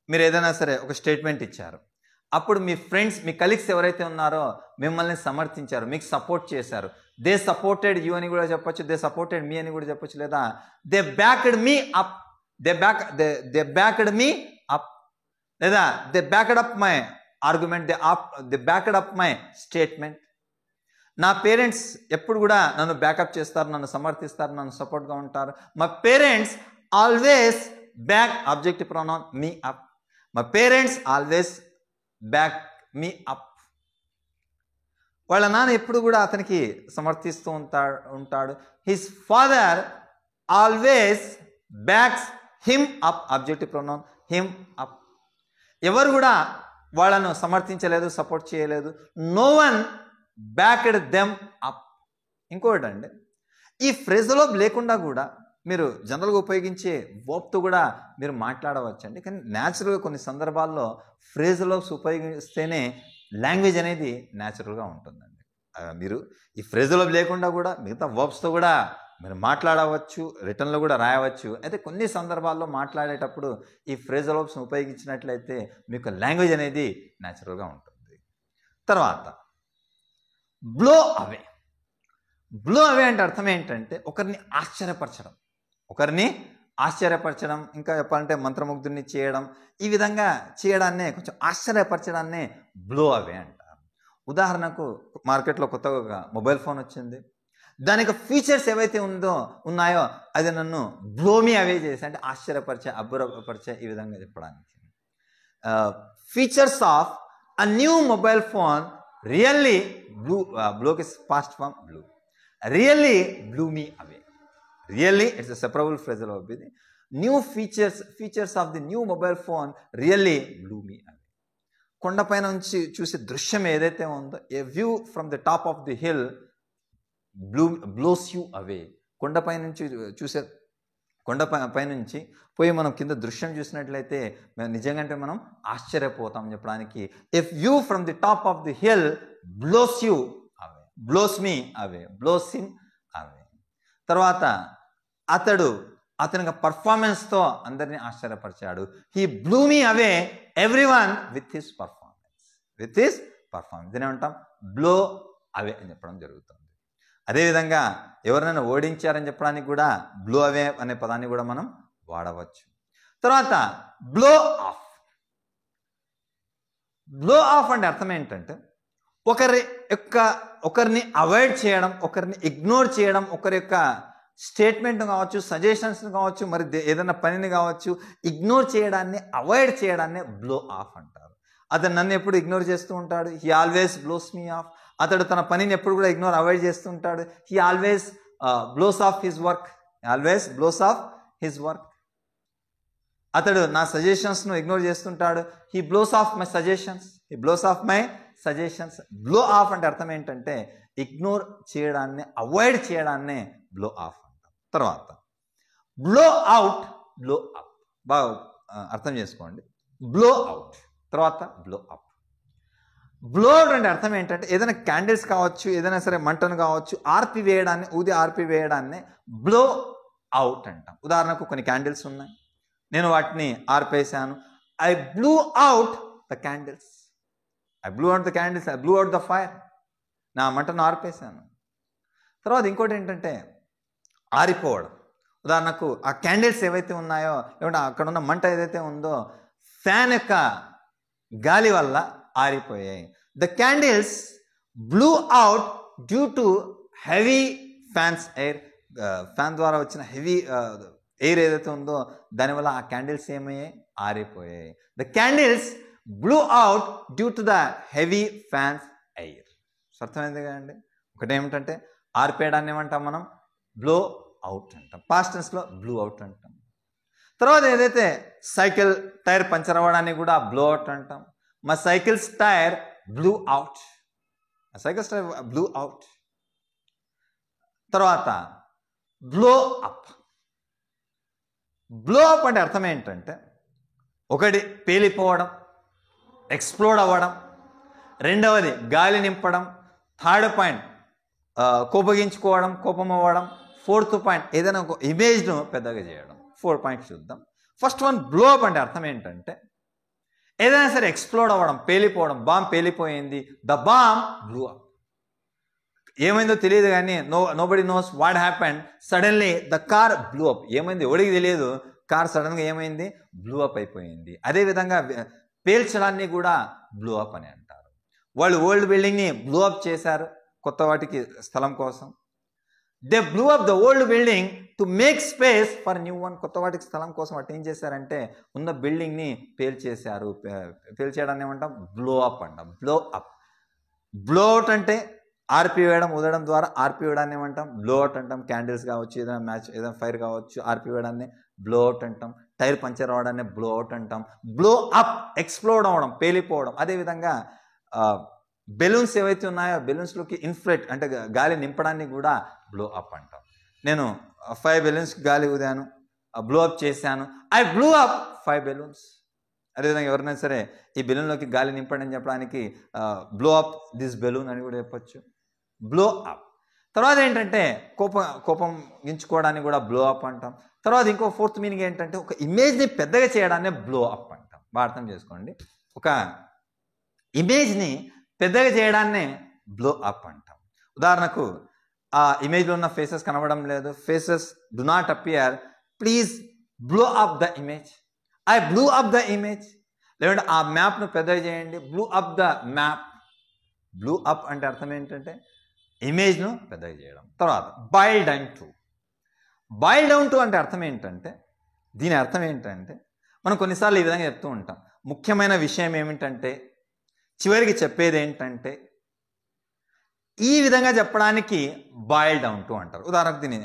మీరు ఏదైనా సరే ఒక స్టేట్మెంట్ ఇచ్చారు. అప్పుడు మీ ఫ్రెండ్స్, మీ కలీగ్స్ ఎవరైతే ఉన్నారో మిమ్మల్ని సమర్థించారు, మీకు సపోర్ట్ చేశారు. దే సపోర్టెడ్ యూ అని కూడా చెప్పొచ్చు, దే సపోర్టెడ్ మీ అని కూడా చెప్పొచ్చు, లేదా they backed me up, they backed me up, లేదా they backed up my argument, they backed up my statement. నా పేరెంట్స్ ఎప్పుడు కూడా నన్ను బ్యాకప్ చేస్తారు, నన్ను సమర్థిస్తారు, నన్ను సపోర్ట్గా ఉంటారు. My parents always back objective pronoun me up. My parents always back me up. వాళ్ళ నాన్న ఎప్పుడు కూడా అతనికి సమర్థిస్తూ ఉంటాడు. His father always backs him up, objective pronoun him up. ఎవరు కూడా వాళ్ళను సమర్థించలేదు, సపోర్ట్ చేయలేదు. No one backed them up. ఇంకోటి అండి, ఈ ఫ్రేజ్లో లేకుండా కూడా మీరు జనరల్గా ఉపయోగించే వర్బ్తో కూడా మీరు మాట్లాడవచ్చండి. కానీ న్యాచురల్గా కొన్ని సందర్భాల్లో ఫ్రేజ్లో ఉపయోగిస్తేనే లాంగ్వేజ్ అనేది న్యాచురల్గా ఉంటుందండి. మీరు ఈ ఫ్రేజ్లో లేకుండా కూడా మిగతా వర్బ్స్తో కూడా మీరు మాట్లాడవచ్చు, రిటర్న్లో కూడా రాయవచ్చు. అయితే కొన్ని సందర్భాల్లో మాట్లాడేటప్పుడు ఈ ఫ్రేజల్ వర్బ్స్ని ఉపయోగించినట్లయితే మీకు లాంగ్వేజ్ అనేది న్యాచురల్గా ఉంటుంది. తర్వాత బ్లో అవే. బ్లో అవే అంటే అర్థం ఏంటంటే ఒకరిని ఆశ్చర్యపరచడం, ఇంకా చెప్పాలంటే మంత్రముగ్ధుని చేయడం, ఈ విధంగా చేయడాన్నే, కొంచెం ఆశ్చర్యపరచడాన్నే బ్లో అవే అంటారు. ఉదాహరణకు మార్కెట్లో కొత్తగా మొబైల్ ఫోన్ వచ్చింది. దానికి ఫీచర్స్ ఏవైతే ఉన్నాయో అది నన్ను బ్లోమీ అవే చేసి, అంటే ఆశ్చర్యపరిచే, అబ్బురపరిచే, ఈ విధంగా చెప్పడానికి. Features of a new mobile phone really బ్లోకి past form blew, really blew me away. Really it's a separable phrasal verb. ఇది new features of the new mobile phone really blew me away. కొండపైన నుంచి చూసే దృశ్యం ఏదైతే ఉందో, a view from the top of the hill blows you away. కొండపై నుంచి పోయి మనం కింద దృశ్యం చూసినట్లయితే నిజంగా మనం ఆశ్చర్యపోతాం చెప్పడానికి. If view from the top of the hill blows you away, blows me away, blows him away. తర్వాత అతని పర్ఫార్మెన్స్తో అందరినీ ఆశ్చర్యపరిచాడు. He blew me away everyone with his performance. దీని ఏమంటాం? బ్లో అవే అని చెప్పడం జరుగుతుంది. అదేవిధంగా ఎవరినైనా ఓడించారని చెప్పడానికి కూడా బ్లో అవే అనే పదాన్ని కూడా మనం వాడవచ్చు. తర్వాత బ్లో ఆఫ్. బ్లో ఆఫ్ అంటే అర్థం ఏంటంటే ఒకరిని అవాయిడ్ చేయడం, ఒకరిని ఇగ్నోర్ చేయడం, ఒకరి యొక్క స్టేట్మెంట్ కావచ్చు, సజెషన్స్ కావచ్చు, మరి ఏదైనా పనిని కావచ్చు, ఇగ్నోర్ చేయడాన్ని, అవాయిడ్ చేయడాన్ని బ్లో ఆఫ్ అంటారు. అతను నన్ను ఎప్పుడు ఇగ్నోర్ చేస్తూ ఉంటాడు, he always blows me of. అతడు తన పనిని ఎప్పుడు కూడా అవాయిడ్ చేస్తూ ఉంటాడు, he always blows of his work, always blows of his work. అతడు నా సజెషన్స్ను ఇగ్నోర్ చేస్తుంటాడు, he blows of my suggestions, he blows of my suggestions. Blow of అంటే అర్థం ఏంటంటే ఇగ్నోర్ చేయడాన్ని, అవాయిడ్ చేయడాన్నే బ్లో ఆఫ్ అంటాం. తర్వాత బ్లో అవుట్, బ్లో అప్. బాగా అర్థం చేసుకోండి. బ్లో అవుట్ తర్వాత బ్లో అప్. బ్లో అవుట్ అంటే అర్థం ఏంటంటే ఏదైనా క్యాండిల్స్ కావచ్చు, ఏదైనా సరే మంటను కావచ్చు, ఆర్పివేయడాన్ని, ఊది ఆర్పివేయడాన్ని బ్లో అవుట్ అంటాం. ఉదాహరణకు కొన్ని క్యాండిల్స్ ఉన్నాయి, నేను వాటిని ఆర్పేశాను, I blew out the candles, I blew out the candles, I blew out the fire. నా మంటను ఆర్పేశాను. తర్వాత ఇంకోటి ఏంటంటే ఆరిపోవడం. ఉదాహరణకు ఆ క్యాండిల్స్ ఏవైతే ఉన్నాయో, లేకుంటే అక్కడ ఉన్న మంట ఏదైతే ఉందో ఫ్యాన్ యొక్క గాలి వల్ల ఆరిపోయాయి. The candles blew out due to heavy fans air. Fan ద్వారా వచ్చిన హెవీ ఎయిర్ ఏదైతే ఉందో దానివల్ల ఆ క్యాండిల్స్ ఏమయ్యాయి, ఆరిపోయాయి. The candles blew out due to the heavy fans air. అర్థమైంది కదండి. ఒకటేమిటంటే ఆర్పేయడాన్ని ఏమంటాం మనం, బ్లో అవుట్ అంటాం. పాస్ట్ టెన్స్లో బ్లూ అవుట్ అంటాం. తర్వాత ఏదైతే సైకిల్ టైర్ పంచర్ అవ్వడాన్ని కూడా బ్లో అవుట్ అంటాం. మా సైకిల్స్ టైర్ బ్లూ అవుట్, మా సైకిల్స్ టైర్ బ్లూ అవుట్. తర్వాత బ్లో అప్. బ్లో అప్ అంటే అర్థం ఏంటంటే ఒకటి పేలిపోవడం, ఎక్స్ప్లోడ్ అవ్వడం, రెండవది గాలి నింపడం, థర్డ్ పాయింట్ కోపగించుకోవడం, కోపం అవ్వడం, ఫోర్త్ పాయింట్ ఏదైనా ఒక ఇమేజ్ను పెద్దగా చేయడం. 4 పాయింట్స్ చూద్దాం. ఫస్ట్ వన్ బ్లో అప్ అంటే అర్థం ఏంటంటే ఏదైనా సరే ఎక్స్ప్లోడ్ అవ్వడం, పేలిపోవడం. బాంబ్ పేలిపోయింది, ద బాంబ్ బ్లూ అప్. ఏమైందో తెలియదు కానీ nobody knows what happened, suddenly the car blew up. ఏమైంది ఎవడికి తెలియదు, కార్ సడన్గా ఏమైంది, బ్లూ అప్ అయిపోయింది. అదేవిధంగా పేల్చడాన్ని కూడా బ్లూ అప్ అని అంటారు. వాళ్ళు ఓల్డ్ బిల్డింగ్ని బ్లూ అప్ చేశారు కొత్త వాటికి స్థలం కోసం. They blue up the old building to make space for new one. కొత్త వాటికి స్థలం కోసం అటు ఏం చేశారంటే ఉన్న బిల్డింగ్ని పేల్చేశారు. పేల్చేయడాన్ని ఏమంటాం, బ్లో అప్ అంటాం. Blow up. బ్లో అవుట్ అంటే ఆర్పివేయడం, ఊదడం ద్వారా ఆర్పివేయడాన్ని ఏమంటాం, బ్లో అవుట్ అంటాం. క్యాండిల్స్ కావచ్చు, ఏదైనా మ్యాచ్, ఏదైనా ఫైర్ కావచ్చు, ఆర్పివేయడాన్ని బ్లో అవుట్ అంటాం. టైర్ పంచర్ అవ్వడాన్ని బ్లో అవుట్ అంటాం. బ్లో అప్ ఎక్స్ప్లోడ్ అవ్వడం, పేలిపోవడం. అదేవిధంగా బెలూన్స్ ఏవైతే ఉన్నాయో బెలూన్స్లోకి ఇన్ఫ్లేట్ అంటే గాలి నింపడాన్ని కూడా బ్లో అప్ అంటాం. నేను 5 బెలూన్స్కి గాలి ఊదాను, బ్లో అప్ చేశాను, ఐ బ్లూ అప్ 5 బెలూన్స్. అదేవిధంగా ఎవరైనా సరే ఈ బెలూన్లోకి గాలి నింపండి అని చెప్పడానికి బ్లో అప్ దిస్ బెలూన్ అని కూడా చెప్పొచ్చు. Blow up. తర్వాత ఏంటంటే కోపం గించుకోవడాన్ని కూడా బ్లో అప్ అంటాం. తర్వాత ఇంకో 4th మీనింగ్ ఏంటంటే ఒక ఇమేజ్ని పెద్దగా చేయడాన్ని బ్లో అప్ అంటాం. బాగా అర్థం చేసుకోండి. ఒక ఇమేజ్ని పెద్దగా చేయడాన్నే బ్లో అప్ అంటాం. ఉదాహరణకు ఆ ఇమేజ్లో ఉన్న ఫేసెస్ కనబడడం లేదు, faces do not appear, please blow up the image, I blue up the image. లేదంటే ఆ మ్యాప్ను పెద్దగా చేయండి, blue up the map. Blue up అంటే అర్థం ఏంటంటే ఇమేజ్ను పెద్దగా చేయడం. తర్వాత boil down to. Boil down to అంటే అర్థం ఏంటంటే, దీని అర్థం ఏంటంటే మనం కొన్నిసార్లు ఈ విధంగా చెప్తూ ఉంటాం, ముఖ్యమైన విషయం ఏమిటంటే, చివరికి చెప్పేది ఏంటంటే, ఈ విధంగా చెప్పడానికి బాయిల్ డౌన్ టు అంటారు. ఉదాహరణకు దీన్ని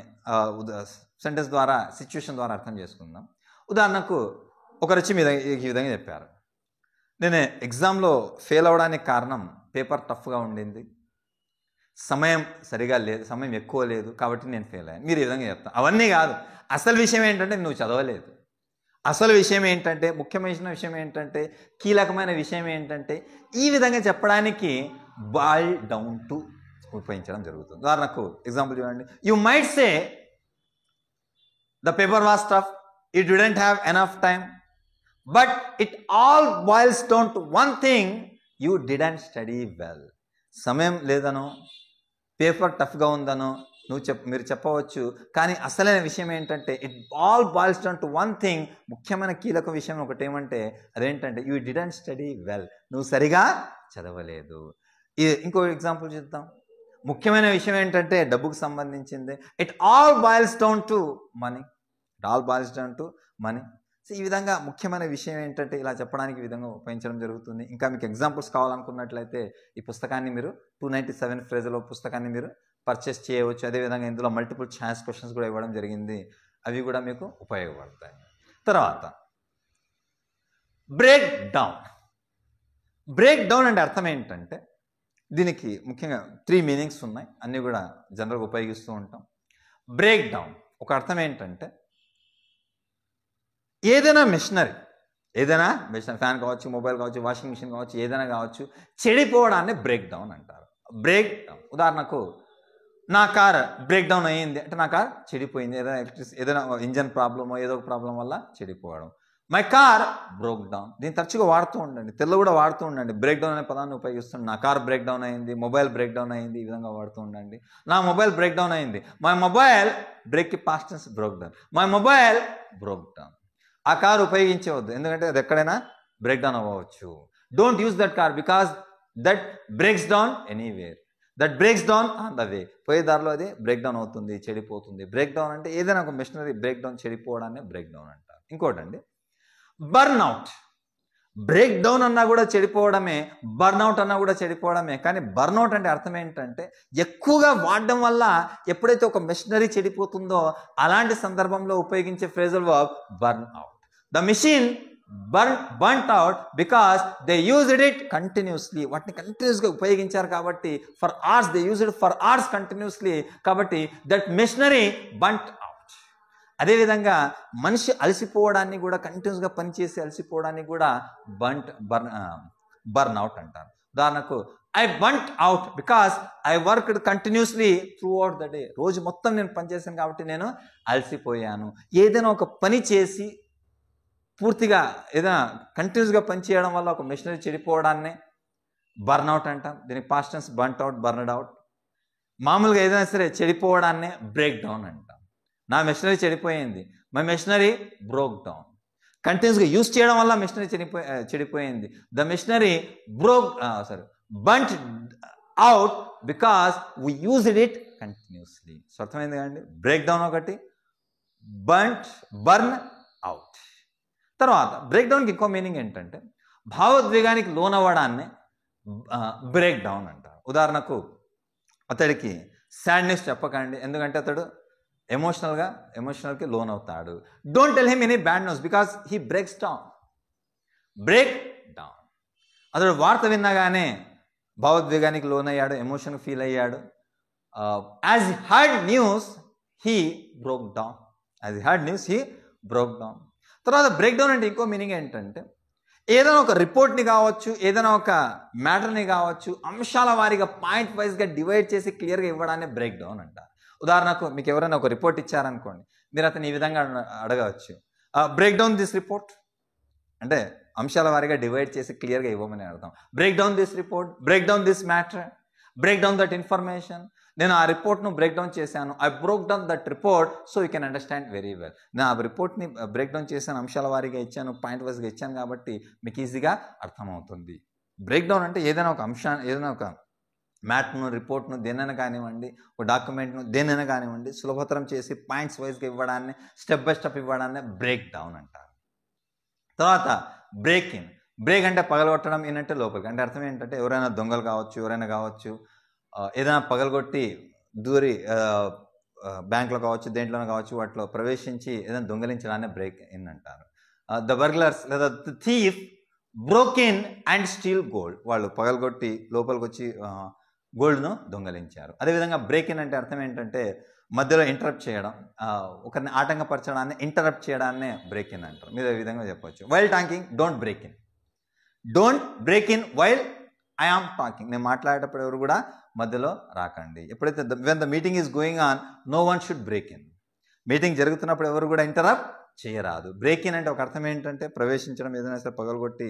సెంటెన్స్ ద్వారా, సిచ్యువేషన్ ద్వారా అర్థం చేసుకుందాం. ఉదాహరణకు ఒకరు వచ్చి ఈ విధంగా చెప్పారు, నేను ఎగ్జామ్లో ఫెయిల్ అవ్వడానికి కారణం పేపర్ టఫ్గా ఉండింది, సమయం సరిగా లేదు, సమయం ఎక్కువ లేదు, కాబట్టి నేను ఫెయిల్ అయ్యాను. మీరు ఈ విధంగా చెప్తాను. అవన్నీ కాదు, అసలు విషయం ఏంటంటే నువ్వు చదవలేదు. అసలు విషయం ఏంటంటే, ముఖ్యమైన విషయం ఏంటంటే, కీలకమైన విషయం ఏంటంటే, ఈ విధంగా చెప్పడానికి బాయిల్ డౌన్ టు ఉపయోగించడం జరుగుతుంది. ఉదాహరణకు ఎగ్జాంపుల్ చూడండి, you might say the paper was tough, it didn't have enough time, but it all boils down to one thing, you didn't study well. సమయం లేదనో, పేపర్ టఫ్గా ఉందనో మీరు చెప్పవచ్చు, కానీ అసలైన విషయం ఏంటంటే it all boils down to one thing. ముఖ్యమైన కీలక విషయం ఒకటి ఏమంటే అదేంటంటే యూ డిడెంట్ స్టడీ వెల్, నువ్వు సరిగా చదవలేదు. ఇది ఇంకో ఎగ్జాంపుల్ చూద్దాం. ముఖ్యమైన విషయం ఏంటంటే డబ్బుకు సంబంధించింది. It all boils down to money. It all boils down to money. So ఈ విధంగా ముఖ్యమైన విషయం ఏంటంటే ఇలా చెప్పడానికి ఈ విధంగా ఉపయోగించడం జరుగుతుంది. ఇంకా మీకు ఎగ్జాంపుల్స్ కావాలనుకున్నట్లయితే ఈ పుస్తకాన్ని మీరు 297 ఫ్రేజ్లో పుస్తకాన్ని మీరు పర్చేస్ చేయవచ్చు. అదేవిధంగా ఇందులో మల్టిపుల్ ఛాయిస్ క్వశ్చన్స్ కూడా ఇవ్వడం జరిగింది. అవి కూడా మీకు ఉపయోగపడతాయి. తర్వాత బ్రేక్ డౌన్. బ్రేక్ డౌన్ అంటే అర్థం ఏంటంటే దీనికి ముఖ్యంగా 3 మీనింగ్స్ ఉన్నాయి. అన్నీ కూడా జనరల్గా ఉపయోగిస్తూ ఉంటాం. బ్రేక్ డౌన్ ఒక అర్థం ఏంటంటే ఏదైనా మిషనరీ ఫ్యాన్ కావచ్చు, మొబైల్ కావచ్చు, వాషింగ్ మిషన్ కావచ్చు, ఏదైనా కావచ్చు, చెడిపోవడాన్ని బ్రేక్ డౌన్ అంటారు. బ్రేక్ డౌన్ ఉదాహరణకు నా కార్ బ్రేక్ డౌన్ అయ్యింది అంటే నా కార్ చెడిపోయింది. ఏదైనా ఇంజన్ ప్రాబ్లమో ఏదో ఒక ప్రాబ్లం వల్ల చెడిపోవడం. My car broke down. దీన్ని తరచుగా వాడుతూ ఉండండి, తెల్ల కూడా వాడుతూ ఉండండి. బ్రేక్ డౌన్ అనే పదాన్ని ఉపయోగిస్తుండండి. నా కార్ బ్రేక్ డౌన్ అయింది, మొబైల్ బ్రేక్ డౌన్ అయింది, ఈ విధంగా వాడుతూ ఉండండి. నా మొబైల్ బ్రేక్ డౌన్ అయింది. My mobile break past tense broke down. My mobile broke down. ఆ కార్ ఉపయోగించవద్దు, ఎందుకంటే అది ఎక్కడైనా బ్రేక్ డౌన్ అవ్వచ్చు. Don't use that car because that breaks down anywhere. That breaks down on the way. పోయే దారిలో అది బ్రేక్ డౌన్ అవుతుంది, చెడిపోతుంది. బ్రేక్ డౌన్ అంటే ఏదైనా ఒక మిషనరీ బ్రేక్ డౌన్ చెడిపోవడాన్ని బ్రేక్ డౌన్ అంటారు. ఇంకోటండి బర్న్అవుట్. బ్రేక్ డౌన్ అన్నా కూడా చెడిపోవడమే, బర్న్అవుట్ అన్నా కూడా చెడిపోవడమే. కానీ బర్న్అవుట్ అంటే అర్థం ఏంటంటే ఎక్కువగా వాడడం వల్ల ఎప్పుడైతే ఒక మెషినరీ చెడిపోతుందో అలాంటి సందర్భంలో ఉపయోగించే phrasal verb burnout. The machine burnt out because they used it continuously. వాటిని కంటిన్యూస్గా ఉపయోగించారు కాబట్టి for hours they used for hours continuously, కాబట్టి దట్ మెషినరీ burnt out. అదేవిధంగా మనిషి అలసిపోవడాన్ని కూడా కంటిన్యూస్గా పనిచేసి అలసిపోవడాన్ని కూడా బర్న్ అవుట్ అంటారు. ఉదాహరణకు I burnt out because I worked continuously throughout the day. రోజు మొత్తం నేను పనిచేశాను కాబట్టి నేను అలసిపోయాను. ఏదైనా ఒక పని చేసి పూర్తిగా ఏదైనా కంటిన్యూస్గా పనిచేయడం వల్ల ఒక మెషినరీ చెడిపోవడాన్ని బర్న్అవుట్ అంటాం. దీనికి past tense burnt out, burned out. మామూలుగా ఏదైనా సరే చెడిపోవడాన్ని బ్రేక్ డౌన్ అంటాం. నా మెషినరీ చెడిపోయింది, మై మెషినరీ బ్రోక్ డౌన్. కంటిన్యూస్గా యూజ్ చేయడం వల్ల మెషినరీ చెడిపోయింది. The machinery burnt out because we used it continuously. So అర్థమైంది కదండి. బ్రేక్ డౌన్ ఒకటి, బర్న్ అవుట్. తర్వాత బ్రేక్ డౌన్కి ఇంకో మీనింగ్ ఏంటంటే భావోద్వేగానికి లోనవ్వడాన్ని బ్రేక్ డౌన్ అంటారు. ఉదాహరణకు అతడికి సాడ్ న్యూస్ చెప్పకండి, ఎందుకంటే అతడు ఎమోషనల్కి లోన్ అవుతాడు. Don't tell him any bad news because he breaks down. Break down. అతడు వార్త విన్నగానే భావోద్వేగానికి లోన్ అయ్యాడు, ఎమోషన్ ఫీల్ అయ్యాడు. As he heard news he broke down. As he heard news he broke down. తర్వాత బ్రేక్ డౌన్ అంటే ఇంకో మీనింగ్ ఏంటంటే ఏదైనా ఒక రిపోర్ట్ని కావచ్చు, ఏదైనా ఒక మ్యాటర్ని కావచ్చు, అంశాల వారీగా పాయింట్ వైజ్గా డివైడ్ చేసి క్లియర్గా ఇవ్వడాన్ని బ్రేక్ డౌన్ అంటారు. ఉదాహరణకు మీకు ఎవరైనా ఒక రిపోర్ట్ ఇచ్చారనుకోండి, మీరు అతను ఈ విధంగా అడగవచ్చు, బ్రేక్ డౌన్ దిస్ రిపోర్ట్ అంటే అంశాల వారీగా డివైడ్ చేసి క్లియర్గా ఇవ్వమని అర్థం. Break down this report, break down this matter, break down that information. నేను ఆ రిపోర్ట్ను బ్రేక్ డౌన్ చేశాను. I broke down that report so you can understand very well. నేను ఆ రిపోర్ట్ని బ్రేక్ డౌన్ చేశాను, అంశాల వారీగా ఇచ్చాను, పాయింట్ వైజ్గా ఇచ్చాను కాబట్టి మీకు ఈజీగా అర్థమవుతుంది. బ్రేక్ డౌన్ అంటే ఏదైనా ఒక అంశాన్ని, ఏదైనా ఒక మ్యాట్ను, రిపోర్ట్ను, దేనైనా కానివ్వండి, ఒక డాక్యుమెంట్ను దేనైనా కానివ్వండి సులభతరం చేసి పాయింట్స్ వైజ్గా ఇవ్వడాన్ని, స్టెప్ బై స్టెప్ ఇవ్వడాన్ని బ్రేక్ డౌన్ అంటారు. తర్వాత బ్రేక్ ఇన్. బ్రేక్ అంటే పగలగొట్టడం, ఇన్ అంటే లోపలికి. అంటే అర్థం ఏంటంటే ఎవరైనా దొంగలు కావచ్చు, ఎవరైనా కావచ్చు, ఏదైనా పగలగొట్టి దూరి బ్యాంకులో కావచ్చు, దేంట్లోనే కావచ్చు, వాటిలో ప్రవేశించి ఏదైనా దొంగలించడాన్ని బ్రేక్ ఇన్ అంటారు. ద బర్గ్లర్స్ లేదా the thief broke in and steel gold. వాళ్ళు పగలగొట్టి లోపలికి వచ్చి గోల్డ్ను దొంగలించారు. అదేవిధంగా బ్రేక్ ఇన్ అంటే అర్థం ఏంటంటే మధ్యలో ఇంటరప్ట్ చేయడం, ఒకరిని ఆటంకపరచడాన్ని, ఇంటరప్ట్ చేయడాన్ని బ్రేక్ ఇన్ అంటారు. మీరు ఈ విధంగా చెప్పవచ్చు. While talking, don't break in. Don't break in while I am talking. నేను మాట్లాడేటప్పుడు ఎవరు కూడా మధ్యలో రాకండి. ఎప్పుడైతే when the meeting is going on no one should break in. Meeting జరుగుతున్నప్పుడు ఎవరు కూడా ఇంటరప్ట్ చేయరాదు. బ్రేక్ ఇన్ అంటే ఒక అర్థం ఏంటంటే ప్రవేశించడం, ఏదైనా సరే పగలగొట్టి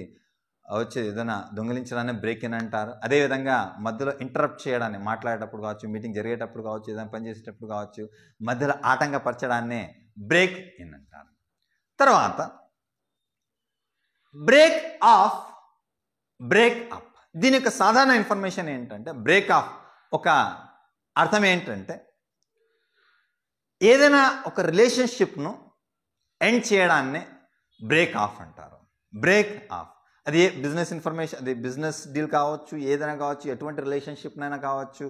వచ్చి ఏదైనా దొంగిలించడాన్ని బ్రేక్ ఇన్ అంటారు. అదేవిధంగా మధ్యలో ఇంటరప్ట్ చేయడాన్ని, మాట్లాడేటప్పుడు కావచ్చు, మీటింగ్ జరిగేటప్పుడు కావచ్చు, ఏదైనా పని చేసేటప్పుడు కావచ్చు, మధ్యలో ఆటంకపరచడాన్నే బ్రేక్ ఇన్ అంటారు. తర్వాత బ్రేక్ ఆఫ్, బ్రేక్ అప్. దీని యొక్క సాధారణ ఇన్ఫర్మేషన్ ఏంటంటే బ్రేక్ ఆఫ్ ఒక అర్థం ఏంటంటే ఏదైనా ఒక రిలేషన్షిప్ను ఎండ్ చేయడాన్ని బ్రేక్ ఆఫ్ అంటారు. బ్రేక్ ఆఫ్ అది బిజినెస్ ఇన్ఫర్మేషన్, అది బిజినెస్ డీల్ కావచ్చు, ఏదైనా కావచ్చు, ఎటువంటి రిలేషన్షిప్నైనా కావచ్చు,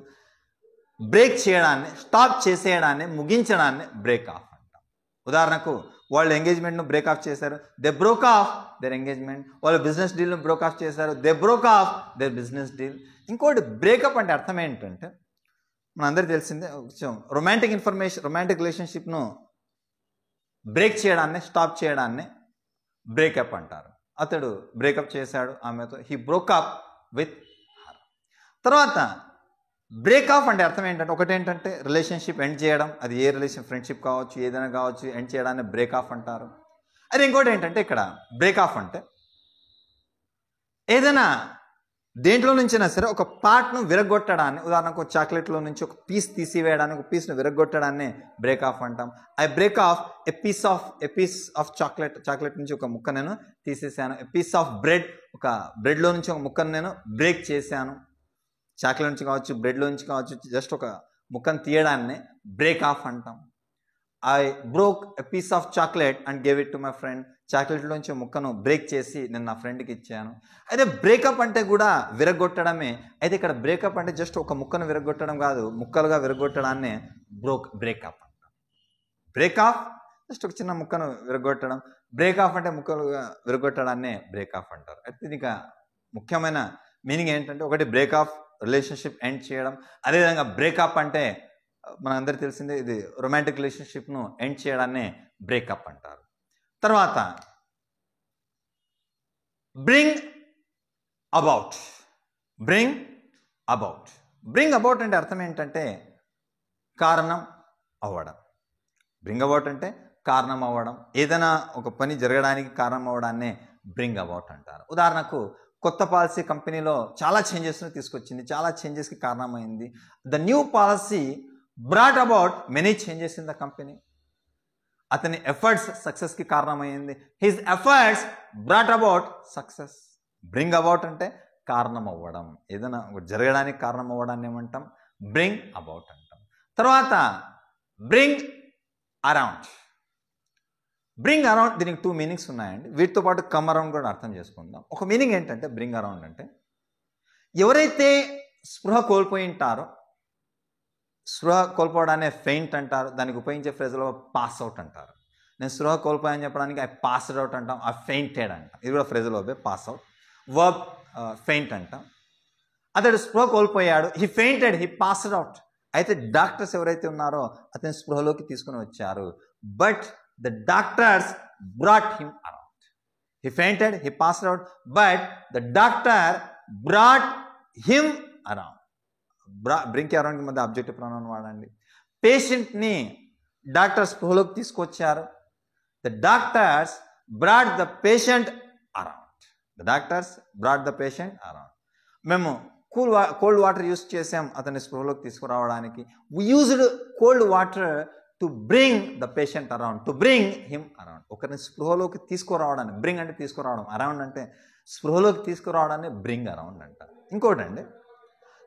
బ్రేక్ చేయడాన్ని, స్టాప్ చేసేయడాన్ని, ముగించడాన్ని బ్రేక్ ఆఫ్ అంటాం. ఉదాహరణకు వాళ్ళు ఎంగేజ్మెంట్ను బ్రేక్ ఆఫ్ చేశారు, they broke of their engagement. వాళ్ళు బిజినెస్ డీల్ను బ్రోక్ ఆఫ్ చేశారు, they broke of their business deal. ఇంకోటి బ్రేకప్ అంటే అర్థం ఏంటంటే మనందరికీ తెలిసిందే, రొమాంటిక్ ఇన్ఫర్మేషన్, రొమాంటిక్ రిలేషన్షిప్ను బ్రేక్ చేయడాన్ని, స్టాప్ చేయడాన్ని బ్రేకప్ అంటారు. అతడు బ్రేకప్ చేశాడు ఆమెతో, he broke up with her. తర్వాత బ్రేక్ ఆఫ్ అంటే అర్థం ఏంటంటే ఒకటేంటంటే రిలేషన్షిప్ ఎండ్ చేయడం, అది ఏ రిలేషన్, ఫ్రెండ్షిప్ కావచ్చు, ఏదైనా కావచ్చు, ఎండ్ చేయడాన్ని బ్రేక్ ఆఫ్ అంటారు. అది ఇంకోటి ఏంటంటే ఇక్కడ బ్రేక్ ఆఫ్ అంటే ఏదైనా దేంట్లో నుంచైనా సరే ఒక పార్ట్ను విరగొట్టడాన్ని, ఉదాహరణకు చాక్లెట్లో నుంచి ఒక పీస్ తీసివేయడానికి, ఒక పీస్ను విరగొట్టడాన్ని బ్రేక్ ఆఫ్ అంటాం. I break off a piece of chocolate నుంచి ఒక ముక్క నేను తీసేసాను. ఎ పీస్ ఆఫ్ బ్రెడ్, ఒక బ్రెడ్లో నుంచి ఒక ముక్కను నేను బ్రేక్ చేశాను. చాక్లెట్ నుంచి కావచ్చు, బ్రెడ్లో నుంచి కావచ్చు, జస్ట్ ఒక ముక్కను తీయడాన్ని బ్రేక్ ఆఫ్ అంటాం. I broke a piece of chocolate and gave it to my friend. చాక్లెట్లోంచి ముక్కను బ్రేక్ చేసి నేను నా ఫ్రెండ్కి ఇచ్చాను. అయితే బ్రేకప్ అంటే కూడా విరగొట్టడమే. అయితే ఇక్కడ బ్రేకప్ అంటే జస్ట్ ఒక ముక్కను విరగొట్టడం కాదు, ముక్కలుగా విరగొట్టడాన్ని బ్రేకప్ అంటాం. బ్రేక్ ఆఫ్ జస్ట్ ఒక చిన్న ముక్కను విరగొట్టడం, బ్రేక్ ఆఫ్ అంటే ముక్కలుగా విరగొట్టడాన్ని బ్రేక్ ఆఫ్ అంటారు. అయితే దీనికి ముఖ్యమైన మీనింగ్ ఏంటంటే ఒకటి బ్రేక్ ఆఫ్, రిలేషన్షిప్ ఎండ్ చేయడం. అదేవిధంగా బ్రేకప్ అంటే మనందరికీ తెలిసిందే, ఇది రొమాంటిక్ రిలేషన్షిప్ను ఎండ్ చేయడాన్ని బ్రేకప్ అంటారు. తర్వాత బ్రింగ్ అబౌట్. బ్రింగ్ అబౌట్ అంటే అర్థం ఏంటంటే కారణం అవ్వడం. బ్రింగ్ అబౌట్ అంటే కారణం అవ్వడం, ఏదైనా ఒక పని జరగడానికి కారణం అవ్వడాన్నే బ్రింగ్ అబౌట్ అంటారు. ఉదాహరణకు కొత్త పాలసీ కంపెనీలో చాలా చేంజెస్ను తీసుకొచ్చింది, చాలా చేంజెస్కి కారణమైంది. The new policy brought about many changes in the company. అతని ఎఫర్ట్స్ సక్సెస్కి కారణమైంది. His efforts brought about success. Bring about అంటే కారణం అవ్వడం, ఏదైనా జరగడానికి కారణం అవ్వడాన్ని ఏమంటాం? బ్రింగ్ అబౌట్ అంటాం. తర్వాత బ్రింగ్ అరౌండ్. బ్రింగ్ అరౌండ్ దీనికి 2 మీనింగ్స్ ఉన్నాయండి. వీటితో పాటు కమ్ అరౌండ్ కూడా అర్థం చేసుకుందాం. ఒక మీనింగ్ ఏంటంటే బ్రింగ్ అరౌండ్ అంటే ఎవరైతే స్పృహ కోల్పోయి ఉంటారో, స్పృహ కోల్పోవడాన్ని ఫెయింట్ అంటారు. దానికి ఉపయోగించే ఫ్రేజ్లో పాస్ అవుట్ అంటారు. నేను స్పృహ కోల్పోయాని చెప్పడానికి ఐ పాస్డ్ అవుట్ అంటాం, ఐ ఫెయింటెడ్ అంటాం. ఇది కూడా ఫ్రేజ్లో పాస్ అవుట్. వర్బ్ ఫెయింట్ అంటాం. అతడు స్పృహ కోల్పోయాడు, he fainted, he passed out. అయితే డాక్టర్స్ ఎవరైతే ఉన్నారో అతని స్పృహలోకి తీసుకుని వచ్చారు. But the doctors brought him around. He fainted, he passed out, but the doctor brought him around. Bring అరౌండ్కి మధ్య ఆబ్జెక్టివ్ ప్రొనౌన్ వాడండి. పేషెంట్ని డాక్టర్ స్పృహలోకి తీసుకొచ్చారు. The doctors brought the patient around. The doctors brought the patient around. మేము cold water use చేసాం అతన్ని స్పృహలోకి తీసుకురావడానికి. We used cold water to bring the patient around, to bring him around. ఒకరిని స్పృహలోకి తీసుకురావడాన్ని, బ్రింగ్ అంటే తీసుకురావడం, అరౌండ్ అంటే స్పృహలోకి తీసుకురావడాన్ని బ్రింగ్ అరౌండ్ అంటారు. ఇంకోటి అండి,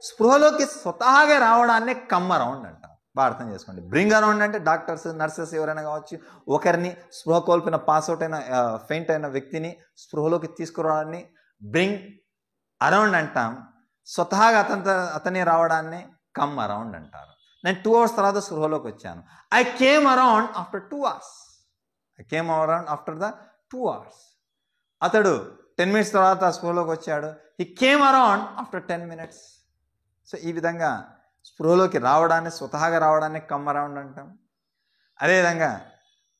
స్పృహలోకి స్వతహాగా రావడాన్ని కమ్ అరౌండ్ అంటారు. బాగా అర్థం చేసుకోండి. బ్రింగ్ అరౌండ్ అంటే డాక్టర్స్, నర్సెస్ ఎవరైనా కావచ్చు, ఒకరిని స్పృహ కోల్పోయిన, పాస్అవుట్ అయిన, ఫెయింట్ అయిన వ్యక్తిని స్పృహలోకి తీసుకురావడాన్ని బ్రింగ్ అరౌండ్ అంటాం. స్వతహాగా అతని రావడాన్ని కమ్ అరౌండ్ అంటారు. నేను 2 hours తర్వాత స్పృహలోకి వచ్చాను. I came around after 2 hours. I came around after the 2 hours. అతడు 10 minutes తర్వాత స్పృహలోకి వచ్చాడు. He came around after 10 minutes. So ఈ విధంగా స్పృహలోకి రావడాన్ని, స్వతహాగా రావడాన్ని కమ్ అరౌండ్ అంటాం. అదేవిధంగా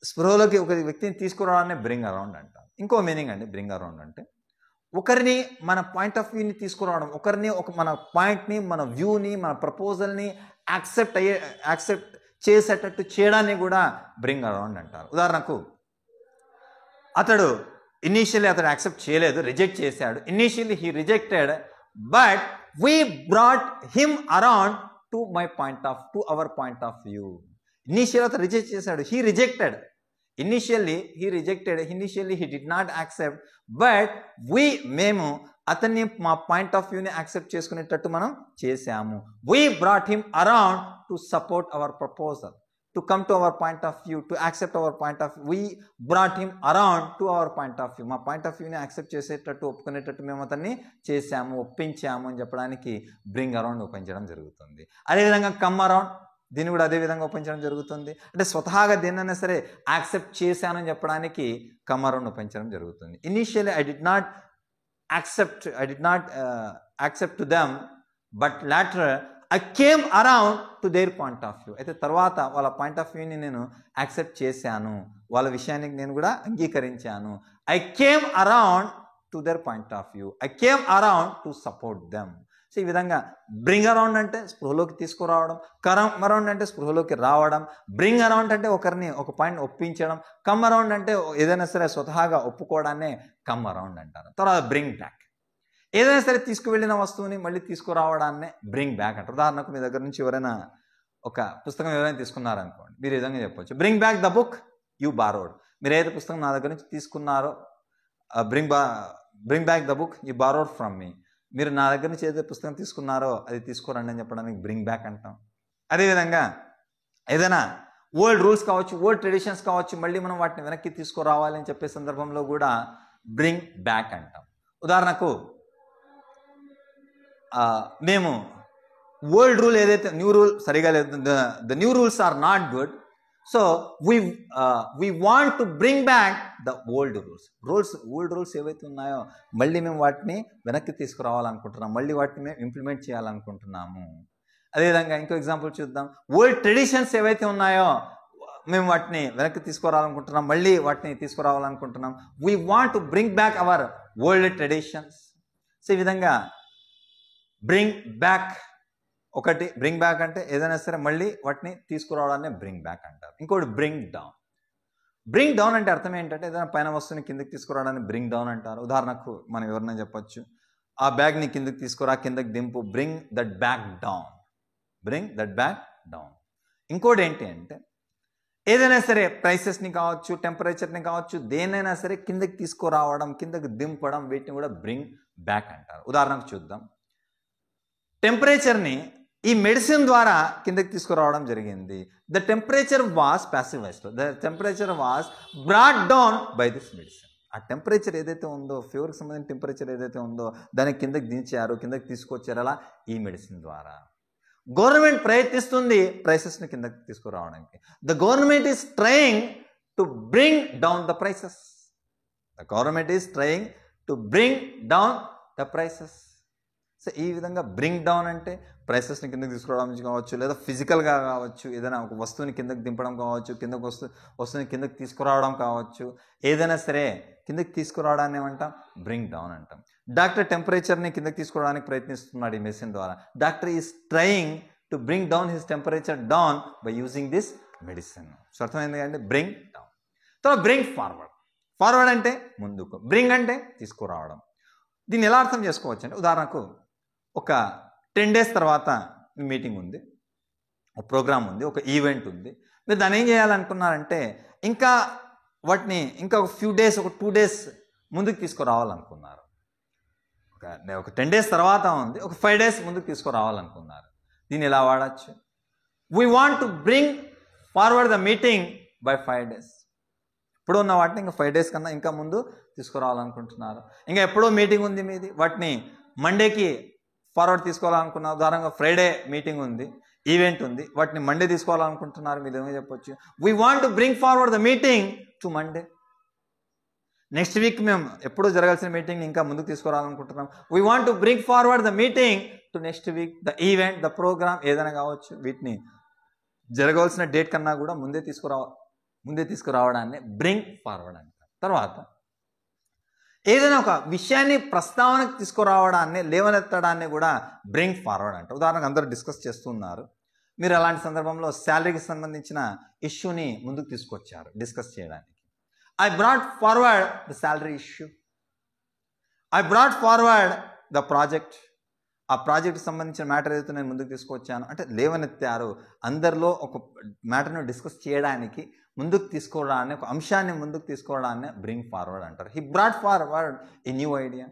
స్పృహలోకి ఒక వ్యక్తిని తీసుకురావడాన్ని బ్రింగ్ అరౌండ్ అంటాం. ఇంకో మీనింగ్ అండి బ్రింగ్ అరౌండ్ అంటే ఒకరిని మన పాయింట్ ఆఫ్ వ్యూని తీసుకురావడం, ఒకరిని మన పాయింట్ని, మన వ్యూని, మన ప్రపోజల్ని యాక్సెప్ట్ చేసేటట్టు చేయడాన్ని కూడా బ్రింగ్ అరౌండ్ అంటారు. ఉదాహరణకు అతడు అతడు యాక్సెప్ట్ చేయలేదు, రిజెక్ట్ చేశాడు. Initially he rejected, but we brought him around to our point of view. Initial అతను రిజెక్ట్ చేశాడు, he rejected. Initially he rejected, initially he did not accept, but మేము అతన్ని మా పాయింట్ ఆఫ్ వ్యూని యాక్సెప్ట్ చేసుకునేటట్టు మనం చేశాము. We brought him around to support our proposal, to come to our point of view, to accept our point of view. We brought him around to our point of view. మా point of వ్యూని accept చేసేటట్టు, ఒప్పుకునేటట్టు మేము అతన్ని చేశాము, ఒప్పించాము అని చెప్పడానికి bring around ఉపయోగించడం జరుగుతుంది. అదేవిధంగా కమ్ అరౌండ్, దీన్ని కూడా అదే విధంగా ఉపయోగించడం జరుగుతుంది. అంటే స్వతహాగా దేన్నైనా సరే యాక్సెప్ట్ చేశానని చెప్పడానికి కమ్ అరౌండ్ ఉపయోగించడం జరుగుతుంది. Initially I did not accept to them, but later I came around to their point of view. అయితే తర్వాత వాళ్ళ పాయింట్ ఆఫ్ వ్యూని నేను యాక్సెప్ట్ చేశాను, వాళ్ళ విషయానికి నేను కూడా అంగీకరించాను. I came around to their point of view. I came around to support them. So ఈ విధంగా బ్రింగ్ అరౌండ్ అంటే స్పృహలోకి తీసుకురావడం, కమ్ అరౌండ్ అంటే స్పృహలోకి రావడం. బ్రింగ్ అరౌండ్ అంటే ఒకరిని ఒక పాయింట్ ఒప్పించడం, కమ్ అరౌండ్ అంటే ఏదైనా సరే స్వతహాగా ఒప్పుకోవడాన్నే కమ్ అరౌండ్ అంటారు. తర్వాత బ్రింగ్ బ్యాక్, ఏదైనా సరే తీసుకువెళ్ళిన వస్తువుని మళ్ళీ తీసుకురావడాన్నే బ్రింగ్ బ్యాక్ అంటారు. ఉదాహరణకు మీ దగ్గర నుంచి ఎవరైనా ఒక పుస్తకం ఎవరైనా తీసుకున్నారనుకోండి, మీరు ఈ విధంగా చెప్పవచ్చు, bring back the book you borrowed. మీరు ఏదైతే పుస్తకం నా దగ్గర నుంచి తీసుకున్నారో, bring back the book you borrowed from మీ. మీరు నా దగ్గర నుంచి ఏదైతే పుస్తకం తీసుకున్నారో అది తీసుకురండి అని చెప్పడానికి బ్రింగ్ బ్యాక్ అంటాం. అదేవిధంగా ఏదైనా ఓల్డ్ రూల్స్ కావచ్చు, ఓల్డ్ ట్రెడిషన్స్ కావచ్చు, మళ్ళీ మనం వాటిని వెనక్కి తీసుకురావాలి అని చెప్పే సందర్భంలో కూడా బ్రింగ్ బ్యాక్ అంటాం. ఉదాహరణకు మేము ఓల్డ్ రూల్ ఏదైతే, న్యూ రూల్ సరిగా లేదు, the new rules are not good, so we want to bring back the old rules. Old rules ఏవైతే ఉన్నాయో మళ్ళీ మేము వాటిని వెనక్కి తీసుకురావాలనుకుంటున్నాం, మళ్ళీ వాటిని మేము ఇంప్లిమెంట్ చేయాలనుకుంటున్నాము. అదేవిధంగా ఇంకో ఎగ్జాంపుల్ చూద్దాం. ఓల్డ్ ట్రెడిషన్స్ ఏవైతే ఉన్నాయో మేము వాటిని వెనక్కి తీసుకురావాలనుకుంటున్నాం, మళ్ళీ వాటిని తీసుకురావాలనుకుంటున్నాం. We want to bring back our old traditions. So ఈ విధంగా బ్రింగ్ బ్యాక్ ఒకటి, బ్రింగ్ బ్యాక్ అంటే ఏదైనా సరే మళ్ళీ వాటిని తీసుకురావడాన్ని బ్రింగ్ బ్యాక్ అంటారు. ఇంకోటి బ్రింగ్ డౌన్. బ్రింగ్ డౌన్ అంటే అర్థం ఏంటంటే ఏదైనా పైన వస్తువుని కిందకి తీసుకురావడాన్ని బ్రింగ్ డౌన్ అంటారు. ఉదాహరణకు మనం ఎవరైనా చెప్పొచ్చు, ఆ బ్యాగ్ని కిందకి తీసుకురా, కిందకి దింపు, bring that bag down, bring that bag down. ఇంకోటి ఏంటి అంటే ఏదైనా సరే ప్రైసెస్ని కావచ్చు, టెంపరేచర్ని కావచ్చు, దేనైనా సరే కిందకి తీసుకురావడం, కిందకి దింపడం, వీటిని కూడా బ్రింగ్ బ్యాక్ అంటారు. ఉదాహరణకు చూద్దాం, టెంపరేచర్ని ఈ మెడిసిన్ ద్వారా కిందకి తీసుకురావడం జరిగింది. The temperature was passivised, the temperature was brought down by this medicine. ఆ టెంపరేచర్ ఏదైతే ఉందో, ఫీవర్కి సంబంధించిన టెంపరేచర్ ఏదైతే ఉందో దాన్ని కిందకి దించారు, కిందకి తీసుకొచ్చారు, అలా ఈ మెడిసిన్ ద్వారా. గవర్నమెంట్ ప్రయత్నిస్తుంది ప్రైసెస్ని కిందకి తీసుకురావడానికి. The government is trying to bring down the prices. The government is trying to bring down the prices. So ఈ విధంగా బ్రింగ్ డౌన్ అంటే ప్రైసెస్ని కిందకి తీసుకురావడం కావచ్చు, లేదా ఫిజికల్గా కావచ్చు, ఏదైనా ఒక వస్తువుని కిందకి దింపడం కావచ్చు, కిందకి వస్తువుని కిందకి తీసుకురావడం కావచ్చు, ఏదైనా సరే కిందకి తీసుకురావడాన్ని ఏమంటాం, బ్రింగ్ డౌన్ అంటాం. డాక్టర్ టెంపరేచర్ని కిందకి తీసుకురావడానికి ప్రయత్నిస్తున్నాడు ఈ మెడిసిన్ ద్వారా. Doctor is trying to bring down his temperature down by using this medicine. So అర్థమైంది అంటే బ్రింగ్ డౌన్. తర్వాత బ్రింగ్ ఫార్వర్డ్. ఫార్వర్డ్ అంటే ముందుకు, బ్రింగ్ అంటే తీసుకురావడం. దీన్ని ఎలా అర్థం చేసుకోవచ్చు అంటే ఉదాహరణకు ఒక 10 days తర్వాత మీటింగ్ ఉంది, ఒక ప్రోగ్రామ్ ఉంది, ఒక ఈవెంట్ ఉంది. మీరు దాన్ని ఏం చేయాలనుకున్నారంటే ఇంకా వాటిని ఇంకా ఒక ఫ్యూ డేస్, ఒక 2 days ముందుకు తీసుకురావాలనుకున్నారు. ఒక 10 days తర్వాత ఉంది, ఒక 5 days ముందుకు తీసుకురావాలనుకున్నారు. దీన్ని ఎలా వాడచ్చు? We want to bring forward the meeting by 5 days. ఇప్పుడు ఉన్న వాటిని ఇంకా 5 days కన్నా ఇంకా ముందు తీసుకురావాలనుకుంటున్నారు. ఇంకా ఎప్పుడో మీటింగ్ ఉంది మీది, వాటిని మండేకి ఫార్వర్డ్ తీసుకోవాలనుకున్నారు. ఉదాహరణగా ఫ్రైడే మీటింగ్ ఉంది, ఈవెంట్ ఉంది, వాటిని మండే తీసుకోవాలనుకుంటున్నారు. మీరు ఏమో చెప్పొచ్చు, we want to bring forward the meeting to Monday. Next week మేము ఎప్పుడూ జరగాల్సిన మీటింగ్ ఇంకా ముందుకు తీసుకురావాలనుకుంటున్నాం. We want to bring forward the meeting to next week. The event, the programme ఏదైనా కావచ్చు, వీటిని జరగాల్సిన డేట్ కన్నా కూడా ముందే తీసుకురావడాన్ని బ్రింగ్ ఫార్వర్డ్ అంటారు. తర్వాత ఏదైనా ఒక విషయాన్ని ప్రస్తావనకు తీసుకురావడాన్ని, లేవనెత్తడాన్ని కూడా బ్రింగ్ ఫార్వర్డ్ అంటారు. ఉదాహరణకు అందరూ డిస్కస్ చేస్తున్నారు, మీరు అలాంటి సందర్భంలో శాలరీకి సంబంధించిన ఇష్యూని ముందుకు తీసుకొచ్చారు డిస్కస్ చేయడానికి. I brought forward the salary issue. I brought forward the project. ఆ ప్రాజెక్ట్కి సంబంధించిన మ్యాటర్ ఏదైతే నేను ముందుకు తీసుకొచ్చాను అంటే లేవనెత్తారు, అందరిలో ఒక మ్యాటర్ను డిస్కస్ చేయడానికి ముందుకు తీసుకోవడాన్ని, ఒక అంశాన్ని ముందుకు తీసుకోవడాన్ని బ్రింగ్ ఫార్వర్డ్ అంటారు. He brought forward a new idea.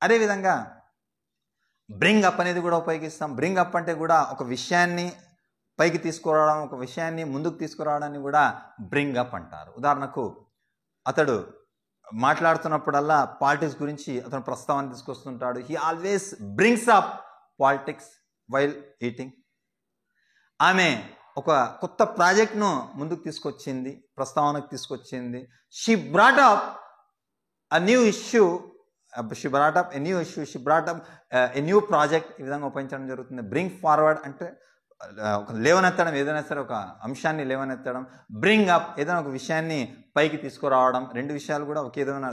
అదేవిధంగా బ్రింగ్ అప్ అనేది కూడా ఉపయోగిస్తాం. బ్రింగ్ అప్ అంటే కూడా ఒక విషయాన్ని పైకి తీసుకురావడం, ఒక విషయాన్ని ముందుకు తీసుకురావడాన్ని కూడా బ్రింగ్ అప్ అంటారు. ఉదాహరణకు అతడు మాట్లాడుతున్నప్పుడల్లా పాలిటిక్స్ గురించి అతను ప్రస్తావన తీసుకొస్తుంటాడు. He always brings up politics while eating. ఆమె ఒక కొత్త ప్రాజెక్ట్ను ముందుకు తీసుకొచ్చింది, ప్రస్తావనకు తీసుకొచ్చింది. She brought up a new issue, she brought up a new issue, she brought up a new project. ఈ విధంగా ఉపయోగించడం జరుగుతుంది. బ్రింగ్ ఫార్వర్డ్ అంటే ఒక లేవనెత్తడం, ఏదైనా సరే ఒక అంశాన్ని లేవనెత్తడం. బ్రింగ్ అప్ ఏదైనా ఒక విషయాన్ని పైకి తీసుకురావడం. రెండు విషయాలు కూడా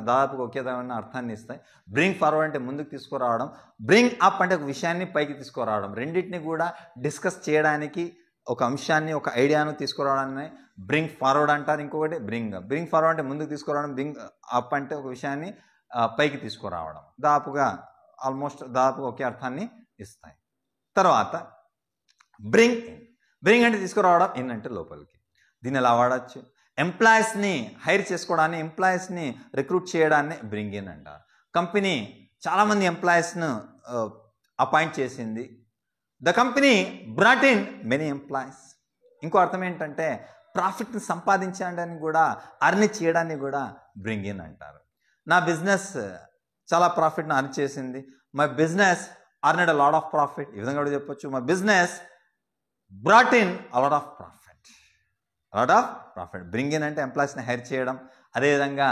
దాదాపుగా ఒకే విధమైన అర్థాన్ని ఇస్తాయి. బ్రింగ్ ఫార్వర్డ్ అంటే ముందుకు తీసుకురావడం, బ్రింగ్ అప్ అంటే ఒక విషయాన్ని పైకి తీసుకురావడం. రెండింటిని కూడా డిస్కస్ చేయడానికి, ఒక అంశాన్ని, ఒక ఐడియాను తీసుకురావడాన్ని బ్రింగ్ ఫార్వర్డ్ అంటారు. ఇంకొకటి బ్రింగ్ అప్. బ్రింగ్ ఫార్వర్డ్ అంటే ముందుకు తీసుకురావడం, బ్రింగ్ అప్ అంటే ఒక విషయాన్ని పైకి తీసుకురావడం. దాదాపుగా ఒకే అర్థాన్ని ఇస్తాయి. తర్వాత బ్రింగ్ ఇన్. బ్రింగ్ అంటే తీసుకురావడం, ఇన్ అంటే లోపలికి. దీన్ని ఎలా వాడచ్చు? ఎంప్లాయీస్ని హైర్ చేసుకోవడాన్ని, ఎంప్లాయీస్ని రిక్రూట్ చేయడాన్ని బ్రింగ్ ఇన్ అంటారు. కంపెనీ చాలామంది ఎంప్లాయీస్ను అపాయింట్ చేసింది. The company brought in many employees. ఇంకో అర్థం ఏంటంటే ప్రాఫిట్ని సంపాదించడానికి కూడా, అర్న్ చేయడాన్ని కూడా బ్రింగ్ ఇన్ అంటారు. నా బిజినెస్ చాలా ప్రాఫిట్ని అర్న్ చేసింది. My business earned a lot of profit. ఈ విధంగా కూడా చెప్పొచ్చు. My business brought in a lot of profit. Bring in అంటే ఎంప్లాయీస్ని హైర్ చేయడం, అదేవిధంగా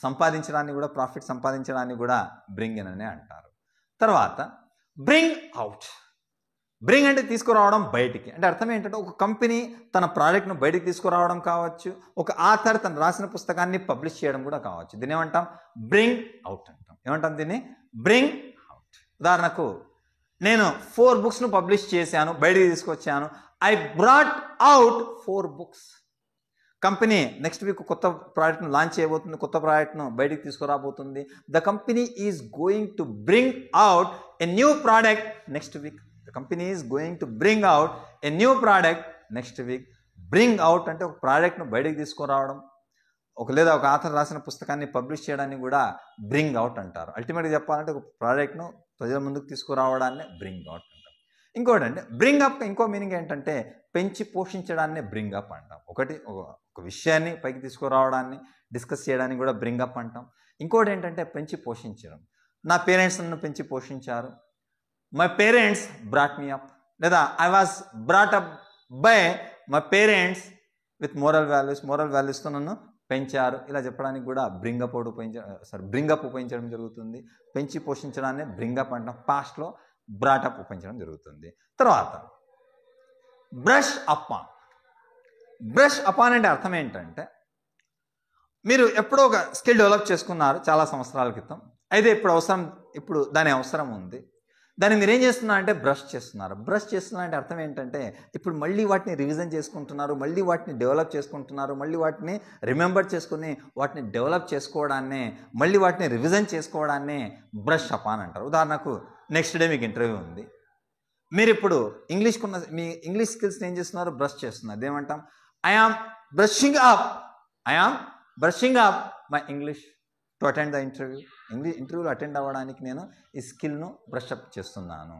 సంపాదించడాన్ని కూడా, ప్రాఫిట్ సంపాదించడాన్ని కూడా బ్రింగ్ ఇన్ అనే అంటారు. తర్వాత బ్రింగ్ అవుట్. బ్రింగ్ అంటే తీసుకురావడం బయటికి. అంటే అర్థం ఏంటంటే ఒక కంపెనీ తన ప్రోడక్ట్ను బయటికి తీసుకురావడం కావచ్చు, ఒక ఆథర్ తను రాసిన పుస్తకాన్ని పబ్లిష్ చేయడం కూడా కావచ్చు. దీన్ని ఏమంటాం? బ్రింగ్ అవుట్ అంటాం. ఏమంటాం దీన్ని? Bring out. ఉదాహరణకు నేను 4 బుక్స్ను పబ్లిష్ చేశాను, బయటికి తీసుకొచ్చాను. I brought out 4 books. Company next week కొత్త ప్రోడక్ట్ను లాంచ్ చేయబోతుంది, కొత్త ప్రోడక్ట్ను బయటికి తీసుకురాబోతుంది. The company is going to bring out a new product next week. The company is going to bring out a new product next week. Bring out అంటే ఒక ప్రోడక్ట్ను బయటకు తీసుకురావడం, లేదా ఒక ఆథర్ రాసిన పుస్తకాన్ని పబ్లిష్ చేయడాన్ని కూడా బ్రింగ్ అవుట్ అంటారు. అల్టిమేట్గా చెప్పాలంటే ఒక ప్రోడక్ట్ను ప్రజల ముందుకు తీసుకురావడాన్ని బ్రింగ్ అవుట్ అంటాం. ఇంకోటి అంటే బ్రింగ్ అప్ ఇంకో మీనింగ్ ఏంటంటే పెంచి పోషించడాన్ని బ్రింగ్ అప్ అంటాం. ఒక విషయాన్ని పైకి తీసుకురావడాన్ని, డిస్కస్ చేయడానికి కూడా బ్రింగ్ అప్ అంటాం. ఇంకోటి ఏంటంటే పెంచి పోషించడం. నా పేరెంట్స్ నన్ను పెంచి పోషించారు. My parents brought me up. లేదా I was brought up by my parents with moral వాల్యూస్తో నన్ను పెంచారు. ఇలా చెప్పడానికి కూడా బ్రింగ్ అప్ ఉపయోగించడం జరుగుతుంది. పెంచి పోషించడాన్ని బ్రింగ్ అప్ అంటాం. పాస్ట్లో బ్రాట్ అప్ ఉపయోగించడం జరుగుతుంది. తర్వాత brush up on. Brush up on అంటే అర్థం ఏంటంటే మీరు ఎప్పుడో ఒక స్కిల్ డెవలప్ చేసుకున్నారు చాలా సంవత్సరాల క్రితం. అయితే ఇప్పుడు దాని అవసరం ఉంది. దాన్ని మీరు ఏం చేస్తున్నారంటే బ్రష్ చేస్తున్నారంటే అర్థం ఏంటంటే ఇప్పుడు మళ్ళీ వాటిని రివిజన్ చేసుకుంటున్నారు, మళ్ళీ వాటిని డెవలప్ చేసుకుంటున్నారు, మళ్ళీ వాటిని రిమెంబర్ చేసుకుని వాటిని డెవలప్ చేసుకోవడాన్నే, మళ్ళీ వాటిని రివిజన్ చేసుకోవడాన్నే బ్రష్ అప్ అని అంటారు. ఉదాహరణకు నెక్స్ట్ డే మీకు ఇంటర్వ్యూ ఉంది. మీరు ఇప్పుడు మీ ఇంగ్లీష్ స్కిల్స్ని ఏం చేస్తున్నారు? బ్రష్ చేస్తున్నారు. అదేమంటాం? I am brushing up my English to attend the interview. ఇంటర్వ్యూలో అటెండ్ అవ్వడానికి నేను ఈ స్కిల్ను బ్రషప్ చేస్తున్నాను.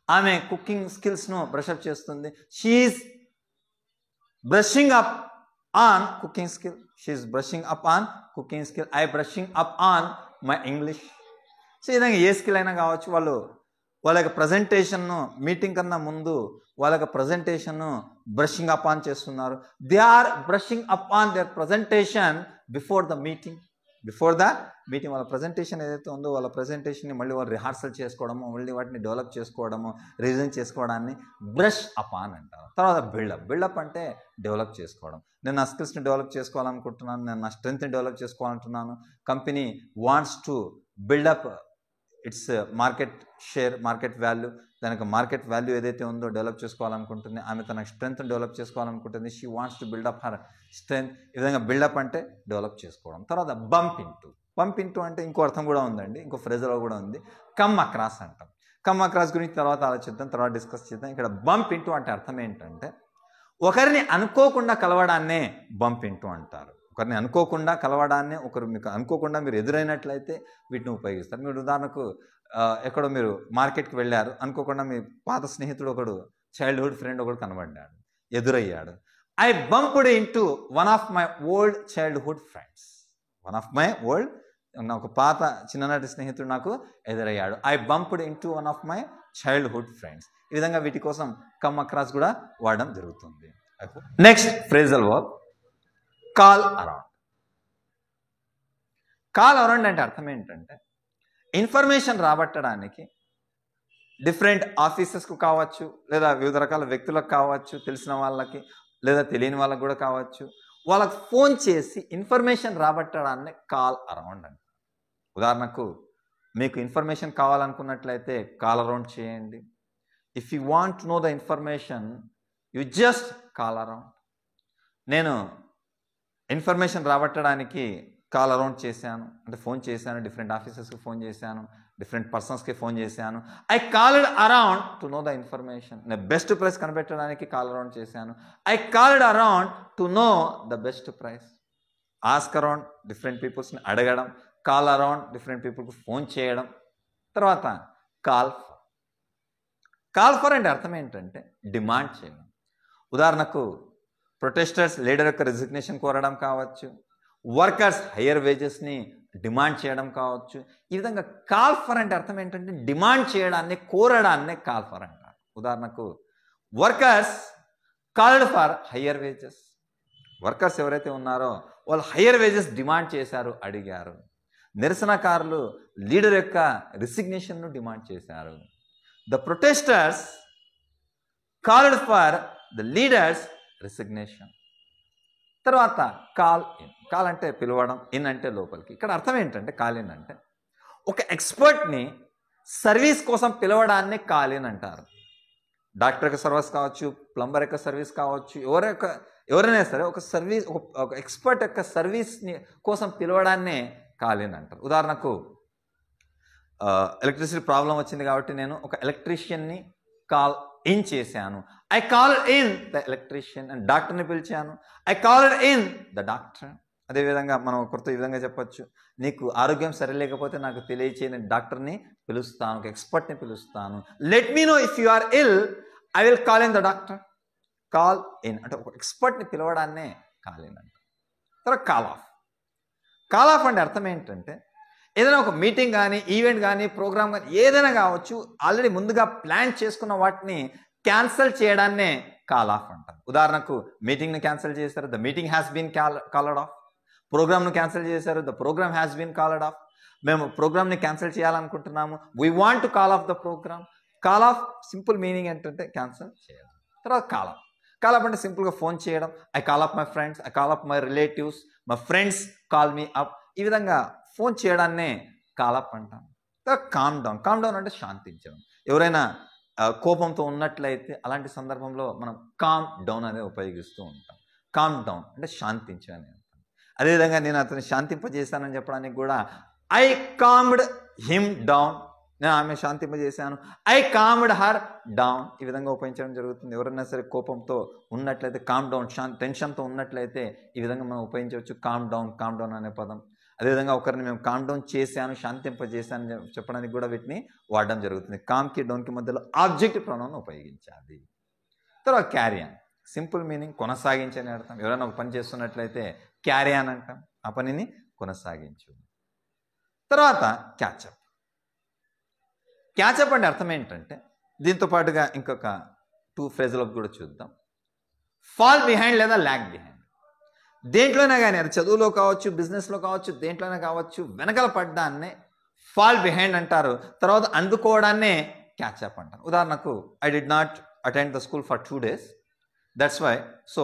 ఆమె కుకింగ్ స్కిల్స్ను బ్రషప్ చేస్తుంది. She's brushing up on cooking skill. I brushing up on my English. So ఈ విధంగా ఏ స్కిల్ అయినా కావచ్చు. వాళ్ళ యొక్క ప్రజెంటేషన్ను మీటింగ్ కన్నా ముందు వాళ్ళ యొక్క ప్రజెంటేషన్ను బ్రషింగ్ అప్ ఆన్ చేస్తున్నారు. They are brushing up on their presentation before the meeting. వాళ్ళ ప్రజెంటేషన్ ఏదైతే ఉందో వాళ్ళ ప్రజెంటేషన్ని మళ్ళీ వాళ్ళు రిహార్సల్ చేసుకోవడము, మళ్ళీ వాటిని డెవలప్ చేసుకోవడము, రివిజన్ చేసుకోవడాన్ని బ్రష్ అప్ ఆన్ అంటారు. తర్వాత బిల్డప్ అంటే డెవలప్ చేసుకోవడం. నేను నా స్కిల్స్ని డెవలప్ చేసుకోవాలనుకుంటున్నాను, నేను నా స్ట్రెంగ్త్ని డెవలప్ చేసుకోవాలంటున్నాను. Company wants to build up its market value. దానికి మార్కెట్ వాల్యూ ఏదైతే ఉందో డెవలప్ చేసుకోవాలనుకుంటుంది. ఆమె తన స్ట్రెంగ్త్ డెవలప్ చేసుకోవాలనుకుంటుంది. She wants to build up her strength. ఈ విధంగా బిల్డప్ అంటే డెవలప్ చేసుకోవడం. తర్వాత బంప్ ఇంటూ అంటే ఇంకో అర్థం కూడా ఉందండి, ఇంకో ఫ్రేజ్లో కూడా ఉంది. కమ్ అక్రాస్ అంటాం. కమ్ అక్రాస్ గురించి తర్వాత ఆలోచిద్దాం, తర్వాత డిస్కస్ చేద్దాం. ఇక్కడ బంప్ ఇంటూ అంటే అర్థం ఏంటంటే ఒకరిని అనుకోకుండా కలవడాన్నే బంప్ ఇంటూ అంటారు. ఒకరిని అనుకోకుండా కలవడాన్ని, ఒకరు మీకు అనుకోకుండా మీరు ఎదురైనట్లయితే వీటిని ఉపయోగిస్తారు. మీరు ఉదాహరణకు ఎక్కడో మీరు మార్కెట్కి వెళ్ళారు, అనుకోకుండా మీ పాత స్నేహితుడు ఒకడు, చైల్డ్హుడ్ ఫ్రెండ్ ఒకడు కనబడ్డాడు, ఎదురయ్యాడు. I bumped into one of my old childhood friends. One of my old, ఒక పాత చిన్ననాటి స్నేహితుడు నాకు ఎదురయ్యాడు. I bumped into one of my childhood friends. ఈ విధంగా వీటి కోసం కమ్ అక్రాస్ కూడా వాడడం జరుగుతుంది. Next phrasal verb call around. Call around అంటే అర్థం ఏంటంటే ఇన్ఫర్మేషన్ రాబట్టడానికి డిఫరెంట్ ఆఫీసెస్కు కావచ్చు, లేదా వివిధ రకాల వ్యక్తులకు కావచ్చు, తెలిసిన వాళ్ళకి లేదా తెలియని వాళ్ళకి కూడా కావచ్చు, వాళ్ళకి ఫోన్ చేసి ఇన్ఫర్మేషన్ రాబట్టడాన్ని కాల్ అరౌండ్ అంటారు. ఉదాహరణకు మీకు ఇన్ఫర్మేషన్ కావాలనుకున్నట్లయితే కాల్ అరౌండ్ చేయండి. If you want to know the information you just call around. నేను ఇన్ఫర్మేషన్ రాబట్టడానికి కాల్ అరౌండ్ చేశాను, అంటే ఫోన్ చేశాను, డిఫరెంట్ ఆఫీసెస్కి ఫోన్ చేశాను, డిఫరెంట్ పర్సన్స్కి ఫోన్ చేశాను. I called around to know the information. నేను బెస్ట్ ప్రైస్ కనిపెట్టడానికి కాల్ అరౌండ్ చేశాను. I called around to know the best price. Ask around, different పీపుల్స్ని అడగడం. కాల్ అరౌండ్, డిఫరెంట్ పీపుల్కి ఫోన్ చేయడం. తర్వాత కాల్ ఫర్. కాల్ ఫర్ అంటే అర్థం ఏంటంటే డిమాండ్ చేయడం. ఉదాహరణకు ప్రొటెస్టర్స్ లీడర్ యొక్క రిజిగ్నేషన్ కోరడం కావచ్చు, వర్కర్స్ హయ్యర్ వేజెస్ని డిమాండ్ చేయడం కావచ్చు. ఈ విధంగా కాల్ ఫర్ అంటే అర్థం ఏంటంటే డిమాండ్ చేయడాన్ని, కోరడాన్నే కాల్ ఫర్ అంటారు. ఉదాహరణకు workers called for higher wages. Workers ఎవరైతే ఉన్నారో వాళ్ళు హయ్యర్ వేజెస్ డిమాండ్ చేశారు, అడిగారు. నిరసనకారులు లీడర్ యొక్క రిసిగ్నేషన్ను డిమాండ్ చేశారు. The protesters called for the leaders resignation. తర్వాత కాల్ ఇన్. కాల్ అంటే పిలవడం, ఇన్ అంటే లోపలికి. ఇక్కడ అర్థం ఏంటంటే కాల్ ఇన్ అంటే ఒక ఎక్స్పర్ట్ని సర్వీస్ కోసం పిలవడాన్ని కాల్ ఇన్ అంటారు. డాక్టర్ యొక్క సర్వీస్ కావచ్చు, ప్లంబర్ యొక్క సర్వీస్ కావచ్చు, ఎవరైనా సరే ఒక సర్వీస్, ఒక ఎక్స్పర్ట్ యొక్క సర్వీస్ని కోసం పిలవడాన్నే కాల్ ఇన్ అంటారు. ఉదాహరణకు ఎలక్ట్రిసిటీ ప్రాబ్లం వచ్చింది కాబట్టి నేను ఒక ఎలక్ట్రీషియన్ని కాల్ ఇన్ చేశాను. I called in the electrician. And డాక్టర్ని పిలిచాను. I called in the doctor. అదేవిధంగా మనం ఒకరితో ఈ విధంగా చెప్పొచ్చు, నీకు ఆరోగ్యం సరిలేకపోతే నాకు తెలియచేయని డాక్టర్ని పిలుస్తాను, ఒక ఎక్స్పర్ట్ని పిలుస్తాను. Let me know if you are ill, I will call in the doctor. Call in అంటే ఒక ఎక్స్పర్ట్ని పిలవడాన్నే కాల్ ఇన్ అంటారు. తర్వాత కాల్ ఆఫ్. కాల్ ఆఫ్ అంటే అర్థం ఏంటంటే ఏదైనా ఒక మీటింగ్ కానీ, ఈవెంట్ కానీ, ప్రోగ్రామ్ కానీ ఏదైనా కావచ్చు, ఆల్రెడీ ముందుగా ప్లాన్ చేసుకున్న వాటిని క్యాన్సిల్ చేయడాన్నే కాల్ ఆఫ్ అంటారు. ఉదాహరణకు మీటింగ్ని క్యాన్సిల్ చేశారు, the meeting has been called off. ప్రోగ్రామ్ను క్యాన్సిల్ చేశారు, the programme has been called off. మేము ప్రోగ్రామ్ని క్యాన్సిల్ చేయాలనుకుంటున్నాము, we want to call off the programme. Call off simple meaning ఏంటంటే క్యాన్సిల్ చేయడం. తర్వాత కాల్ ఆఫ్. కాల్ ఆఫ్ అంటే సింపుల్గా ఫోన్ చేయడం. I call of my friends, I call of my relatives, my friends call me up. ఈ విధంగా phone చేయడాన్నే call up అంటాం. Calm down. Calm down అంటే శాంతించడం. ఎవరైనా కోపంతో ఉన్నట్లయితే అలాంటి సందర్భంలో మనం కామ్ డౌన్ అనేది ఉపయోగిస్తూ ఉంటాం. కామ్ డౌన్ అంటే శాంతించని అంటాం. అదేవిధంగా నేను అతన్ని శాంతింపజేశానని చెప్పడానికి కూడా ఐ కామ్డ్ హిమ్ డౌన్. నేను ఆమె శాంతింపజేశాను. I calmed her down. ఈ విధంగా ఉపయోగించడం జరుగుతుంది. ఎవరైనా సరే కోపంతో ఉన్నట్లయితే, కామ్ డౌన్, టెన్షన్తో ఉన్నట్లయితే ఈ విధంగా మనం ఉపయోగించవచ్చు కామ్ డౌన్ అనే పదం. అదేవిధంగా ఒకరిని మేము కామ్ డౌన్ చేశాను, శాంతింపజేశాను చెప్పడానికి కూడా వీటిని వాడడం జరుగుతుంది. కామ్కి డౌన్కి మధ్యలో ఆబ్జెక్ట్ ప్రొనౌన్ ఉపయోగించాలి. తర్వాత క్యారీ ఆన్. సింపుల్ మీనింగ్ కొనసాగించని అర్థం. ఎవరైనా ఒక పని చేస్తున్నట్లయితే క్యారీ ఆన్ అంటాం, ఆ పనిని కొనసాగించు. తర్వాత క్యాచప్. క్యాచప్ అంటే అర్థం ఏంటంటే దీంతో పాటుగా ఇంకొక 2 ఫ్రేజులకు కూడా చూద్దాం. ఫాల్ బిహైండ్ లేదా ల్యాగ్ బిహైండ్. దేంట్లోనే కానీ, అది చదువులో కావచ్చు, బిజినెస్లో కావచ్చు, దేంట్లోనే కావచ్చు, వెనకాల పడ్డాన్నే ఫాల్ బిహైండ్ అంటారు. తర్వాత అందుకోవడాన్నే క్యాచప్ అంటారు. ఉదాహరణకు I did not attend the school for 2 days, that's why, so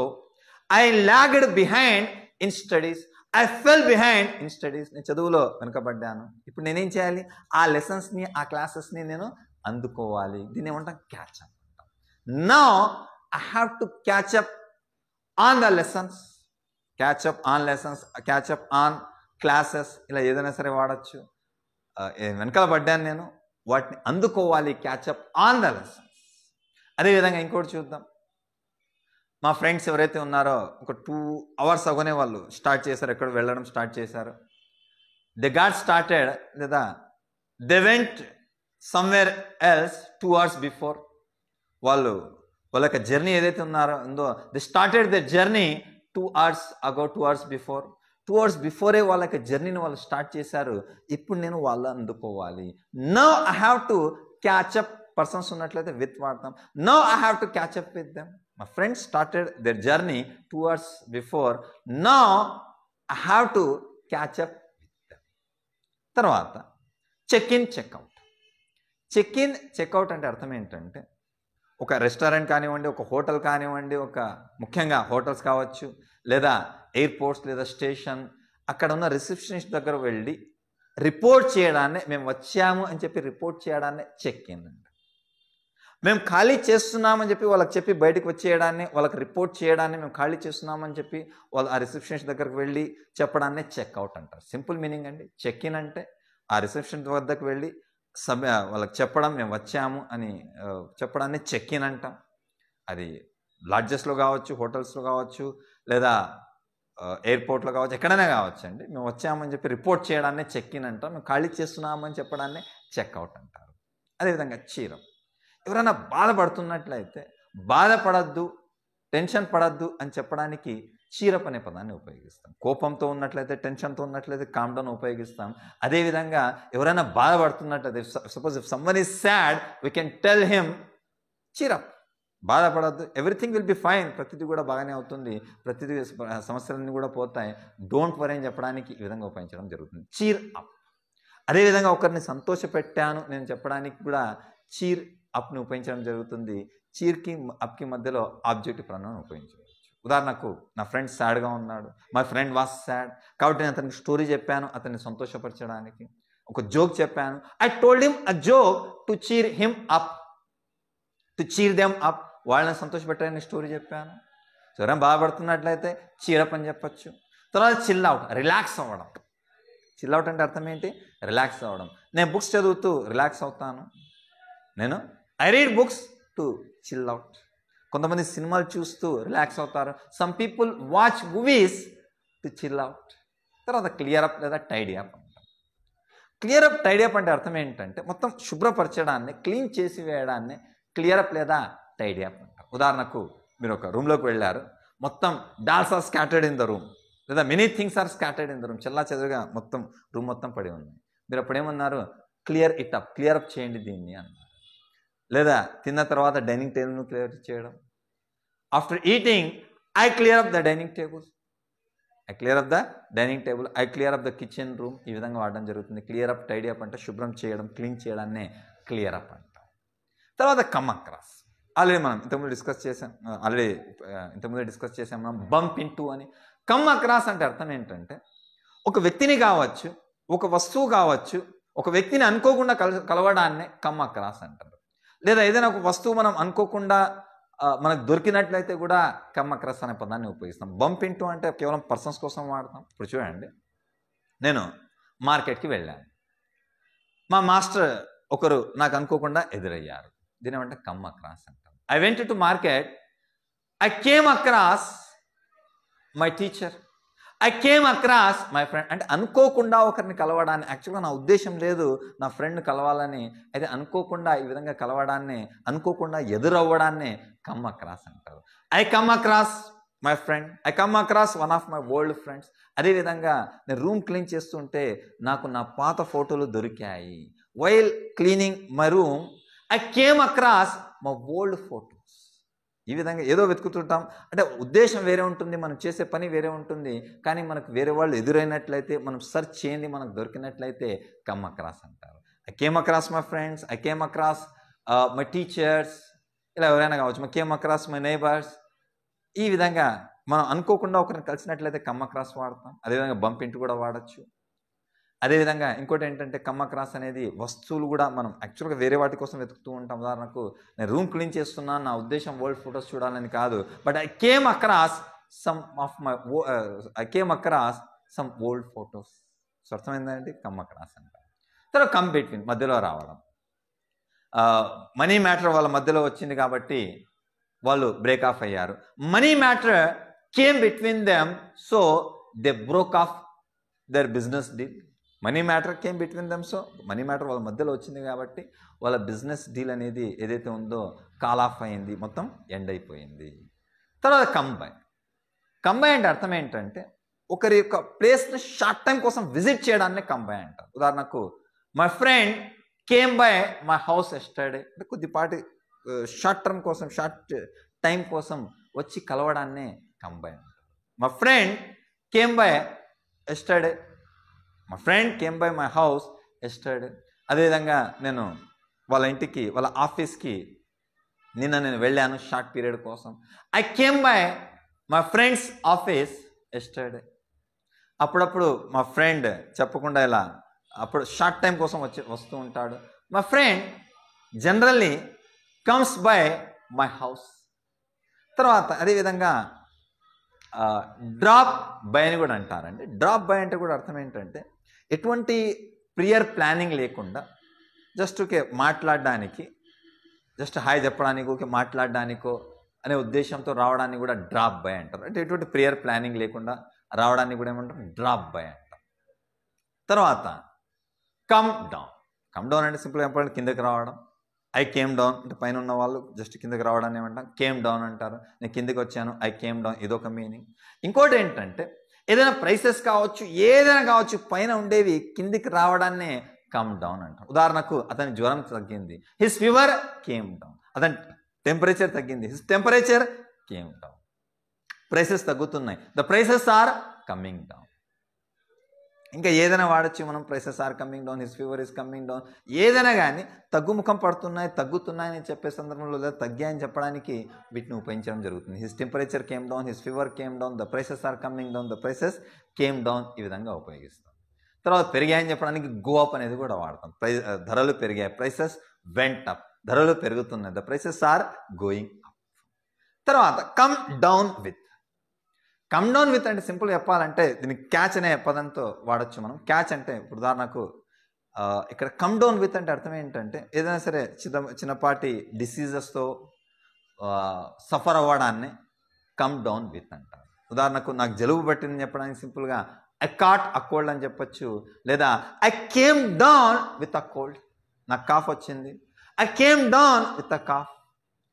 I lagged behind in studies, I fell behind in studies. నేను చదువులో వెనకబడ్డాను, ఇప్పుడు నేనేం చేయాలి, ఆ లెసన్స్ని, ఆ క్లాసెస్ని నేను అందుకోవాలి. దీన్ని ఏమంటాం, క్యాచప్ అంటాం. Now I have to catch up on the lessons, catch up on lessons, catch up on classes, ఇలా ఏదైనా సరే వాడచ్చు. వెనకాల పడ్డాను నేను, వాటిని అందుకోవాలి, క్యాచప్ ఆన్ ద లెసన్స్. అదేవిధంగా ఇంకోటి చూద్దాం. మా ఫ్రెండ్స్ ఎవరైతే ఉన్నారో ఒక 2 hours అగోనే వాళ్ళు స్టార్ట్ చేశారు, ఎక్కడ వెళ్ళడం స్టార్ట్ చేశారు. దే గాట్ స్టార్టెడ్ లేదా they went somewhere else 2 hours before. వాళ్ళ యొక్క జర్నీ ఏదైతే ఉందో they started the journey 2 hours అగో, 2 hours బిఫోర్. 2 hours బిఫోరే వాళ్ళ యొక్క జర్నీని వాళ్ళు స్టార్ట్ చేశారు. ఇప్పుడు నేను వాళ్ళు అందుకోవాలి. Now I have to catch up. Persons ఉన్నట్లయితే విత్ వాడతాం. Now I have to catch up with them. My friends started their journey 2 hours before. Now I have to catch up with them. తర్వాత check in, check out. Check in, check out అంటే అర్థం ఏంటంటే ఒక restaurant కానివ్వండి, ఒక hotel కానివ్వండి, ముఖ్యంగా హోటల్స్ కావచ్చు, లేదా ఎయిర్పోర్ట్స్ లేదా స్టేషన్, అక్కడ ఉన్న రిసెప్షనిస్ట్ దగ్గర వెళ్ళి రిపోర్ట్ చేయడాన్ని, మేము వచ్చాము అని చెప్పి రిపోర్ట్ చేయడాన్ని చెక్ ఇన్ అండి. మేము ఖాళీ చేస్తున్నామని చెప్పి వాళ్ళకి చెప్పి బయటకు వచ్చేయడాన్ని, వాళ్ళకి రిపోర్ట్ చేయడాన్ని, మేము ఖాళీ చేస్తున్నామని చెప్పి వాళ్ళు ఆ రిసెప్షనిస్ట్ దగ్గరకు వెళ్ళి చెప్పడాన్ని చెక్అవుట్ అంటారు. సింపుల్ మీనింగ్ అండి. చెక్ ఇన్ అంటే ఆ రిసెప్షనిస్ట్ వద్దకు వెళ్ళి వాళ్ళకి చెప్పడం, మేము వచ్చాము అని చెప్పడాన్ని చెక్ ఇన్ అంటాం. అది లాడ్జెస్లో కావచ్చు, హోటల్స్లో కావచ్చు, లేదా ఎయిర్పోర్ట్లో కావచ్చు, ఎక్కడైనా కావచ్చు అండి. మేము వచ్చామని చెప్పి రిపోర్ట్ చేయడాన్ని చెక్ ఇన్ అంటాం. మేము ఖాళీ చేస్తున్నామని చెప్పడాన్ని చెక్అవుట్ అంటారు. అదేవిధంగా చీరం. ఎవరైనా బాధపడుతున్నట్లయితే బాధపడద్దు, టెన్షన్ పడద్దు అని చెప్పడానికి చీరప్ అనే పదాన్ని ఉపయోగిస్తాం. కోపంతో ఉన్నట్లయితే, టెన్షన్తో ఉన్నట్లయితే కామ్ డౌన్ ఉపయోగిస్తాం. అదేవిధంగా ఎవరైనా బాధపడుతున్నట్లయితే, suppose if someone is sad, we can tell him cheer up. బాధపడద్దు, ఎవ్రీథింగ్ విల్ బి ఫైన్, ప్రతిదీ కూడా బాగానే అవుతుంది, ప్రతిదీ సమస్యలన్నీ కూడా పోతాయి, డోంట్ వరీ అని చెప్పడానికి ఈ విధంగా ఉపయోగించడం జరుగుతుంది. Cheer up. అదేవిధంగా ఒకరిని సంతోషపెట్టాను నేను చెప్పడానికి కూడా చీర్ అప్ని ఉపయోగించడం జరుగుతుంది. చీర్కి అప్కి మధ్యలో ఆబ్జెక్టివ్ ప్రొనౌన్ ఉపయోగించవచ్చు. ఉదాహరణకు నా ఫ్రెండ్ సాడ్గా ఉన్నాడు, మై ఫ్రెండ్ వాస్ సాడ్, కాబట్టి నేను అతనికి స్టోరీ చెప్పాను అతన్ని సంతోషపరచడానికి. ఒక జోక్ చెప్పాను, I told him a joke to cheer him up, to cheer them up. వాళ్ళని సంతోషపెట్టాలని స్టోరీ చెప్పాను. సో ఎవరైనా బాధపడుతున్నట్లయితే చీరప్ అని చెప్పచ్చు. తర్వాత చిల్ అవుట్, రిలాక్స్ అవ్వడం. చిల్ అవుట్ అంటే అర్థం ఏంటి? రిలాక్స్ అవ్వడం. నేను బుక్స్ చదువుతూ రిలాక్స్ అవుతాను, I read books to chill out. కొంతమంది సినిమాలు చూస్తూ రిలాక్స్ అవుతారు. Some people watch movies to chill out. తర్వాత క్లియర్ అప్ లేదా టైడీ అప్ అంటాం. క్లియర్ అప్, టైడీ అప్ అంటే అర్థం ఏంటంటే మొత్తం శుభ్రపరచడాన్ని, క్లీన్ చేసి వేయడాన్ని క్లియర్ అప్ లేదా టైడీ అప్ అంటాం. ఉదాహరణకు మీరు ఒక రూమ్లోకి వెళ్ళారు, మొత్తం dolls are scattered in the room, లేదా many things are scattered in the room, చెల్లా చెదురుగా మొత్తం రూమ్ మొత్తం పడి ఉంది. మీరు అప్పుడేమన్నారు? Clear it up, clear up చేయండి దీన్ని అన్నారు. లేదా తిన్న తర్వాత డైనింగ్ టేబుల్ను క్లియర్ చేయడం. After eating I clear up the dining table, I clear up the dining table, I clear up the kitchen room. ఈ విధంగా వాడడం జరుగుతుంది. క్లియర్ అప్, టైడీ అప్ అంటే శుభ్రం చేయడం, క్లీన్ చేయడాన్నే క్లియర్ అప్ అంటాం. తర్వాత కమ్ అక్రాస్. ఆల్రెడీ మనం ఇంతకుముందు డిస్కస్ చేసాం మనం బంప్ ఇంటూ అని. కమ్ అక్రాస్ అంటే అర్థం ఏంటంటే ఒక వ్యక్తిని కావచ్చు, ఒక వస్తువు కావచ్చు, ఒక వ్యక్తిని అనుకోకుండా కలవడాన్నే కమ్ అక్రాస్ అంటారు. లేదా ఏదైనా ఒక వస్తువు మనం అనుకోకుండా మనకు దొరికినట్లయితే కూడా కమ్ అక్రాస్ అనే పదాన్ని ఉపయోగిస్తాం. బంప్ ఇంటూ అంటే కేవలం పర్సన్స్ కోసం వాడతాం. ఇప్పుడు చూడండి, నేను మార్కెట్కి వెళ్ళాను, మా మాస్టర్ ఒకరు నాకు అనుకోకుండా ఎదురయ్యారు, దీని ఏమంటే కమ్ అక్రాస్ అంటాం. I went to market, I came across my teacher, I came across my friend. అంటే అనుకోకుండా ఒకరిని కలవడాన్ని, యాక్చువల్గా నా ఉద్దేశం లేదు నా ఫ్రెండ్ కలవాలని, అయితే అనుకోకుండా ఈ విధంగా కలవడాన్ని, అనుకోకుండా ఎదురవ్వడాన్ని కమ్ అక్రాస్ అంటారు. I come across my friend, I come across one of my old friends. అదేవిధంగా నేను రూమ్ క్లీన్ చేస్తుంటే నాకు నా పాత ఫోటోలు దొరికాయి. While cleaning my room I came across my old photos. ఈ విధంగా ఏదో వెతుకుతుంటాం, అంటే ఉద్దేశం వేరే ఉంటుంది, మనం చేసే పని వేరే ఉంటుంది, కానీ మనకు వేరే వాళ్ళు ఎదురైనట్లయితే, మనం సెర్చ్ చేయండి మనకు దొరికినట్లయితే కమ్ అక్రాస్ అంటారు. I came across my friends, I came across my teachers, ఇలా ఎవరైనా కావచ్చు, my came across my neighbours. ఈ విధంగా మనం అనుకోకుండా ఒకరిని కలిసినట్లయితే కమ్ అక్రాస్ వాడతాం. అదేవిధంగా బంప్ ఇంటూ కూడా వాడచ్చు. అదేవిధంగా ఇంకోటి ఏంటంటే కమ్ అక్రాస్ అనేది వస్తువులు కూడా మనం యాక్చువల్గా వేరే వాటి కోసం వెతుకుతూ ఉంటాం. ఉదాహరణకు నేను రూమ్ క్లీన్ చేస్తున్నాను, నా ఉద్దేశం ఓల్డ్ ఫొటోస్ చూడాలని కాదు, but I came across some old photos. So అర్థమైందండి, కమ్ అక్రాస్ అంటారు. తర్వాత కమ్ బిట్వీన్, మధ్యలో రావడం. మనీ మ్యాటర్ వాళ్ళ మధ్యలో వచ్చింది కాబట్టి వాళ్ళు బ్రేక్ ఆఫ్ అయ్యారు. Money matter came between them, so they broke of their business deal. Money matter came between them, so money matter వాళ్ళ మధ్యలో వచ్చింది కాబట్టి వాళ్ళ బిజినెస్ డీల్ అనేది ఏదైతే ఉందో కాల్ ఆఫ్ అయింది, మొత్తం ఎండ్ అయిపోయింది. తర్వాత కంబైన్. కంబైన్ అంటే అర్థం ఏంటంటే ఒకరి యొక్క ప్లేస్ని షార్ట్ టైం కోసం విజిట్ చేయడాన్ని కంబైన్ అంటారు. ఉదాహరణకు my friend came by my house yesterday అంటే కొద్దిపాటి షార్ట్ టర్మ్ కోసం, షార్ట్ టైం కోసం వచ్చి కలవడాన్ని కంబైన్ అంటారు. My friend came by yesterday, my friend came by my house yesterday. అదేవిధంగా నేను వాళ్ళ ఇంటికి, వాళ్ళ ఆఫీస్కి నిన్న నేను వెళ్ళాను షార్ట్ పీరియడ్ కోసం. I came by my friends office yesterday. అప్పుడప్పుడు మా ఫ్రెండ్ చెప్పకుండా ఇలా అప్పుడు షార్ట్ టైం కోసం వస్తూ ఉంటాడు. My friend generally comes by my house. తర్వాత అదేవిధంగా డ్రాప్ బై అని కూడా అంటారండి. డ్రాప్ బై అంటే కూడా అర్థం ఏంటంటే ఎటువంటి ప్రియర్ ప్లానింగ్ లేకుండా జస్ట్ ఓకే మాట్లాడడానికి, జస్ట్ హాయ్ చెప్పడానికి, ఓకే మాట్లాడడానికో అనే ఉద్దేశంతో రావడాన్ని కూడా డ్రాప్ బై అంటారు. అంటే ఎటువంటి ప్రియర్ ప్లానింగ్ లేకుండా రావడాన్ని కూడా ఏమంటారు, డ్రాప్ బై అంటారు. తర్వాత కమ్ డౌన్. కమ్ డౌన్ అంటే సింపుల్గా చెప్పాలంటే కిందకి రావడం. ఐ కేమ్ డౌన్ అంటే పైన ఉన్న వాళ్ళు జస్ట్ కిందకి రావడాన్ని ఏమంటాం, కేమ్ డౌన్ అంటారు. నేను కిందకి వచ్చాను, ఐ కేమ్ డౌన్, ఇదొక మీనింగ్. ఇంకోటి ఏంటంటే ఏదైనా ప్రైసెస్ కావచ్చు, ఏదైనా కావచ్చు, పైన ఉండేవి కిందికి రావడాన్నే కమ్ డౌన్ అంటారు. ఉదాహరణకు అతని జ్వరం తగ్గింది, హిస్ ఫీవర్ కేమ్ డౌన్. అతని టెంపరేచర్ తగ్గింది, his temperature came down. Prices తగ్గుతున్నాయి, the prices are coming down. ఇంకా ఏదైనా వాడచ్చు మనం, prices are coming down, his fever is coming down. ఏదైనా కానీ తగ్గుముఖం పడుతున్నాయి, తగ్గుతున్నాయని చెప్పే సందర్భంలో లేదా తగ్గాయని చెప్పడానికి వీటిని ఉపయోగించడం జరుగుతుంది. His temperature came down, his fever came down, the prices are coming down, the prices came down, ఈ విధంగా ఉపయోగిస్తాం. తర్వాత పెరిగాయని చెప్పడానికి గో అప్ అనేది కూడా వాడతాం. ధరలు పెరిగాయి, ప్రైసెస్ వెంట్ అప్, ధరలు పెరుగుతున్నాయి, the prices are going up. తర్వాత come down with. Come down with అంటే సింపుల్ చెప్పాలంటే దీనికి క్యాచ్ అనే పదంతో వాడచ్చు మనం. క్యాచ్ అంటే ఇప్పుడు ఉదాహరణకు ఇక్కడ కమ్ డౌన్ విత్ అంటే అర్థం ఏంటంటే ఏదైనా సరే చిన్నపాటి డిసీజెస్తో సఫర్ అవ్వడాన్ని కమ్ డౌన్ విత్ అంటారు. ఉదాహరణకు నాకు జలుబు పట్టిందని చెప్పడానికి సింపుల్గా ఐ కాట్ అ కోల్డ్ అని చెప్పచ్చు, లేదా I came down with a cold, నాకు కాఫ్ వచ్చింది, I came down with a cough,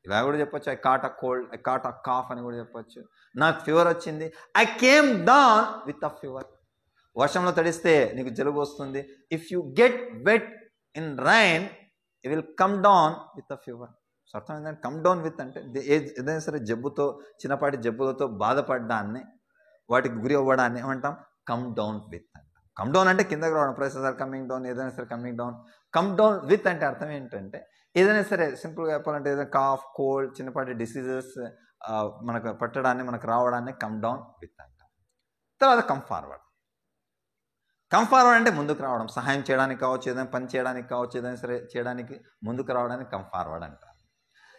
ఇలా కూడా చెప్పొచ్చు. I caught a cold, I caught a cough అని కూడా చెప్పొచ్చు. నాకు ఫీవర్ వచ్చింది, I came down with a fever. వర్షంలో తడిస్తే నీకు జలుబు వస్తుంది, if you get wet in rain you will come down with a fever. So అర్థం ఏంటంటే కమ్ డౌన్ విత్ అంటే ఏదైనా సరే జబ్బుతో, చిన్నపాటి జబ్బులతో బాధపడ్డాన్ని, వాటికి గురి అవ్వడాన్ని ఏమంటాం, కమ్ డౌన్ విత్ అంటాం. కమ్ డౌన్ అంటే కిందకి రావడం, ప్రైసెస్ ఆర్ కమింగ్ డౌన్, ఏదైనా సరే coming down. Come down with అంటే అర్థం ఏంటంటే ఏదైనా సరే సింపుల్గా చెప్పాలంటే ఏదైనా కాఫ్, కోల్డ్, చిన్నపాటి డిసీజెస్ మనకు పట్టడాన్ని, మనకు రావడాన్ని కమ్ డౌన్ విత్ అంటాం. తర్వాత కమ్ ఫార్వర్డ్. కమ్ ఫార్వర్డ్ అంటే ముందుకు రావడం, సహాయం చేయడానికి కావచ్చు, ఏదైనా పని చేయడానికి కావచ్చు, ఏదైనా సరే చేయడానికి ముందుకు రావడానికి కమ్ ఫార్వర్డ్ అంటారు.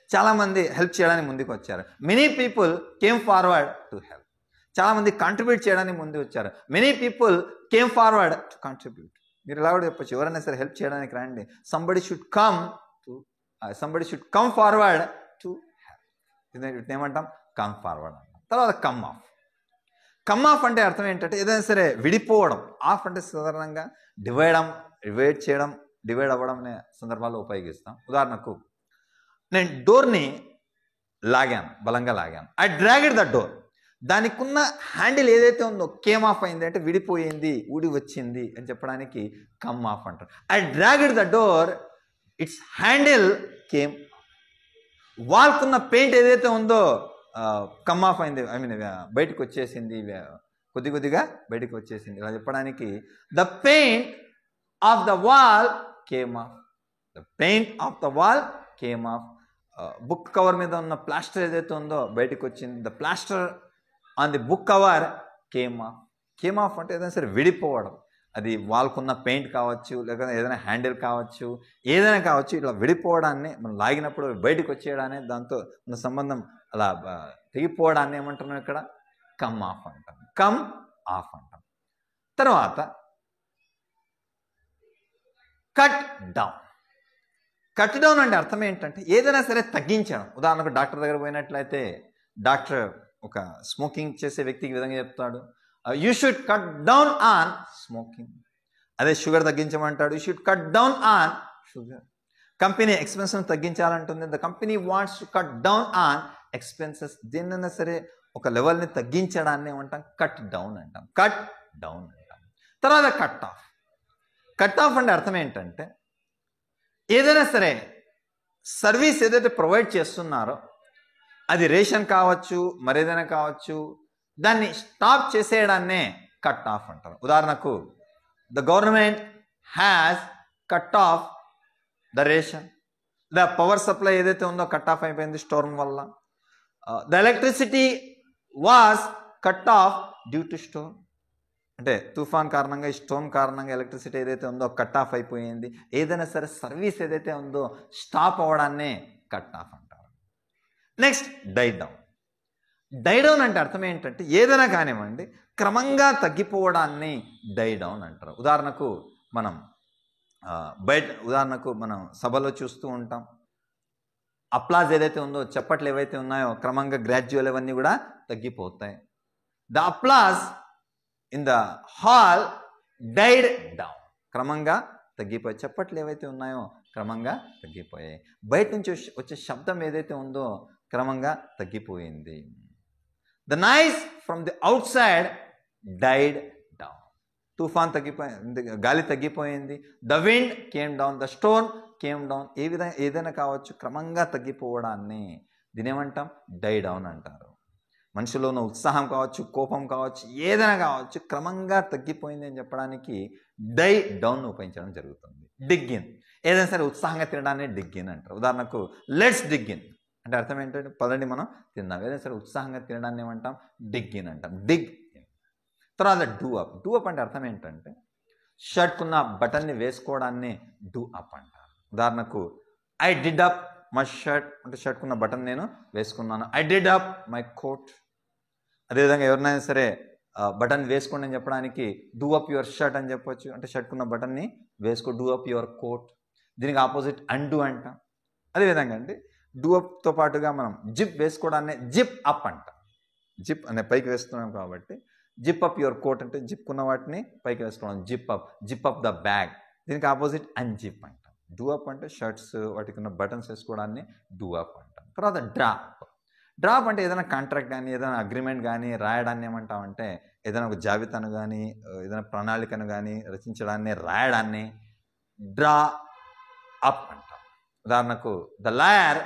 చాలామంది హెల్ప్ చేయడానికి ముందుకు వచ్చారు, many people came forward to help. చాలామంది కాంట్రిబ్యూట్ చేయడానికి ముందు వచ్చారు, many people came forward to contribute. మీరు ఇలా కూడా చెప్పచ్చు, ఎవరైనా సరే హెల్ప్ చేయడానికి రండి, somebody should come forward to help. ఏమంటాం, కమ్ ఫార్వర్డ్ అంటాం. తర్వాత కమ్ ఆఫ్. కమ్ ఆఫ్ అంటే అర్థం ఏంటంటే ఏదైనా సరే విడిపోవడం. ఆఫ్ అంటే సాధారణంగా డివైడ్ అవ్వడం అనే సందర్భాల్లో ఉపయోగిస్తాం. ఉదాహరణకు నేను డోర్ని లాగాను, బలంగా లాగాను, ఐ డ్రాగెడ్ ద డోర్. దానికి ఉన్న హ్యాండిల్ ఏదైతే ఉందో కేమ్ ఆఫ్ అయింది అంటే విడిపోయింది, ఊడి వచ్చింది అని చెప్పడానికి కమ్ ఆఫ్ అంటారు. I dragged the door, its handle came. వాల్కున్న పెయింట్ ఏదైతే ఉందో కమ్ ఆఫ్ అయింది, ఐ మీన్ బయటకు వచ్చేసింది, కొద్దిగా బయటకు వచ్చేసింది. ఇలా చెప్పడానికి the paint off the wall came off. The paint off the wall came off. Book cover మీద ఉన్న ప్లాస్టర్ ఏదైతే ఉందో బయటకు వచ్చింది, the plaster on the book cover came off. Came off అంటే ఏదైనా సరే విడిపోవడం, అది వాల్కున్న పెయింట్ కావచ్చు, లేకపోతే ఏదైనా హ్యాండిల్ కావచ్చు, ఏదైనా కావచ్చు, ఇట్లా విడిపోవడాన్ని మనం లాగినప్పుడు బయటకు వచ్చేయడాన్ని, దాంతో ఉన్న సంబంధం అలా తెగిపోవడాన్ని ఏమంటున్నాం ఇక్కడ, కమ్ ఆఫ్ అంటాం. కమ్ ఆఫ్ అంటాం. తర్వాత కట్ డౌన్. కట్ డౌన్ అంటే అర్థం ఏంటంటే ఏదైనా సరే తగ్గించడం. ఉదాహరణకు డాక్టర్ దగ్గర పోయినట్లయితే డాక్టర్ ఒక స్మోకింగ్ చేసే వ్యక్తికి విధంగా చెప్తాడు, you should cut down on smoking. అదే షుగర్ తగ్గించమంటాడు, you should cut down on sugar. Company expenses తగ్గించాలంటుంది, the company wants to cut down on expenses. దేన్నైనా సరే ఒక లెవెల్ని తగ్గించడాన్ని ఏమంటాం, కట్ డౌన్ అంటాం. కట్ డౌన్ అంటాం. తర్వాత కట్ ఆఫ్. కట్ ఆఫ్ అంటే అర్థం ఏంటంటే ఏదైనా సరే సర్వీస్ ఏదైతే ప్రొవైడ్ చేస్తున్నారో అది రేషన్ కావచ్చు, మరేదైనా కావచ్చు, దాన్ని స్టాప్ చేసేయడాన్నే కట్ ఆఫ్ అంటారు. ఉదాహరణకు the government has cut off the ration. The power supply ఏదైతే ఉందో కట్ ఆఫ్ అయిపోయింది స్టోర్మ్ వల్ల. The electricity was cut off due to storm. అంటే తుఫాన్ కారణంగా, ఈ స్టోమ్ కారణంగా ఎలక్ట్రిసిటీ ఏదైతే ఉందో కట్ ఆఫ్ అయిపోయింది. ఏదైనా సరే సర్వీస్ ఏదైతే ఉందో స్టాప్ అవ్వడాన్నే కట్ ఆఫ్ అంటారు. Next die down. Die down అంటే అర్థం ఏంటంటే ఏదైనా కానివ్వండి క్రమంగా తగ్గిపోవడాన్ని డై డౌన్ అంటారు. ఉదాహరణకు మనం మనం సభలో చూస్తూ ఉంటాం, అప్లాజ్ ఏదైతే ఉందో, చప్పట్లు ఏవైతే ఉన్నాయో క్రమంగా గ్రాడ్యువల్ అవన్నీ కూడా తగ్గిపోతాయి. The applause in the hall died down. క్రమంగా తగ్గిపోయాయి. చప్పట్లు ఏవైతే ఉన్నాయో క్రమంగా తగ్గిపోయాయి. బయట నుంచి వచ్చే శబ్దం ఏదైతే ఉందో క్రమంగా తగ్గిపోయింది. The noise from the outside died down. తుఫాన్ తగ్గిపోయింది, గాలి తగ్గిపోయింది. The wind came down, the storm came down. ఏదైనా కావచ్చు క్రమంగా తగ్గిపోవడాన్ని దీనేమంటాం, డై డౌన్ అంటారు. మనిషిలో ఉన్న ఉత్సాహం కావచ్చు, కోపం కావచ్చు, ఏదైనా కావచ్చు క్రమంగా తగ్గిపోయింది అని చెప్పడానికి డై డౌన్ ఉపయోగించడం జరుగుతుంది. డిగ్ ఇన్. ఏదైనా సరే ఉత్సాహంగా తినడాన్ని డిగ్ ఇన్ అంటారు. ఉదాహరణకు లెట్స్ డిగ్ ఇన్ అంటే అర్థం ఏంటంటే పదండి మనం తిందాం. ఏదైనా సరే ఉత్సాహంగా తినడాన్ని ఏమంటాం, డిగ్ ఇన్ అంటాం. డిగ్ ఇన్. తర్వాత డూ అప్. డూ అప్ అంటే అర్థం ఏంటంటే షర్ట్కున్న బటన్ని వేసుకోవడాన్ని డూ అప్ అంటారు. ఉదాహరణకు I did up my shirt అంటే షర్ట్కున్న బటన్ నేను వేసుకున్నాను. I did up my coat. అదేవిధంగా ఎవరినైనా సరే బటన్ వేసుకోండి అని చెప్పడానికి డూ అప్ యువర్ షర్ట్ అని చెప్పొచ్చు. అంటే షర్ట్కున్న బటన్ని వేసుకో. Do up your coat. దీనికి ఆపోజిట్ అన్డూ అంటాం. అదేవిధంగా అండి డూ అప్తో పాటుగా మనం జిప్ వేసుకోవడాన్ని జిప్ అప్ అంటాం. జిప్ అనే పైకి వేస్తున్నాం కాబట్టి జిప్ అప్ యువర్ కోట్ అంటే జిప్కున్న వాటిని పైకి వేసుకోవడం zip up. Zip up the bag. దీనికి ఆపోజిట్ అన్జిప్ అంటాం. డూ అప్ అంటే షర్ట్స్ వాటికి ఉన్న బటన్స్ వేసుకోవడాన్ని డూ అప్ అంటాం. తర్వాత డ్రాప్. డ్రాప్ అంటే ఏదైనా కాంట్రాక్ట్ కానీ ఏదైనా అగ్రిమెంట్ కానీ రాయడాన్ని ఏమంటామంటే ఏదైనా ఒక జాబితాను కానీ ఏదైనా ప్రణాళికను కానీ రచించడాన్ని రాయడాన్ని డ్రా అప్ అంటాం. ఉదాహరణకు the lawyer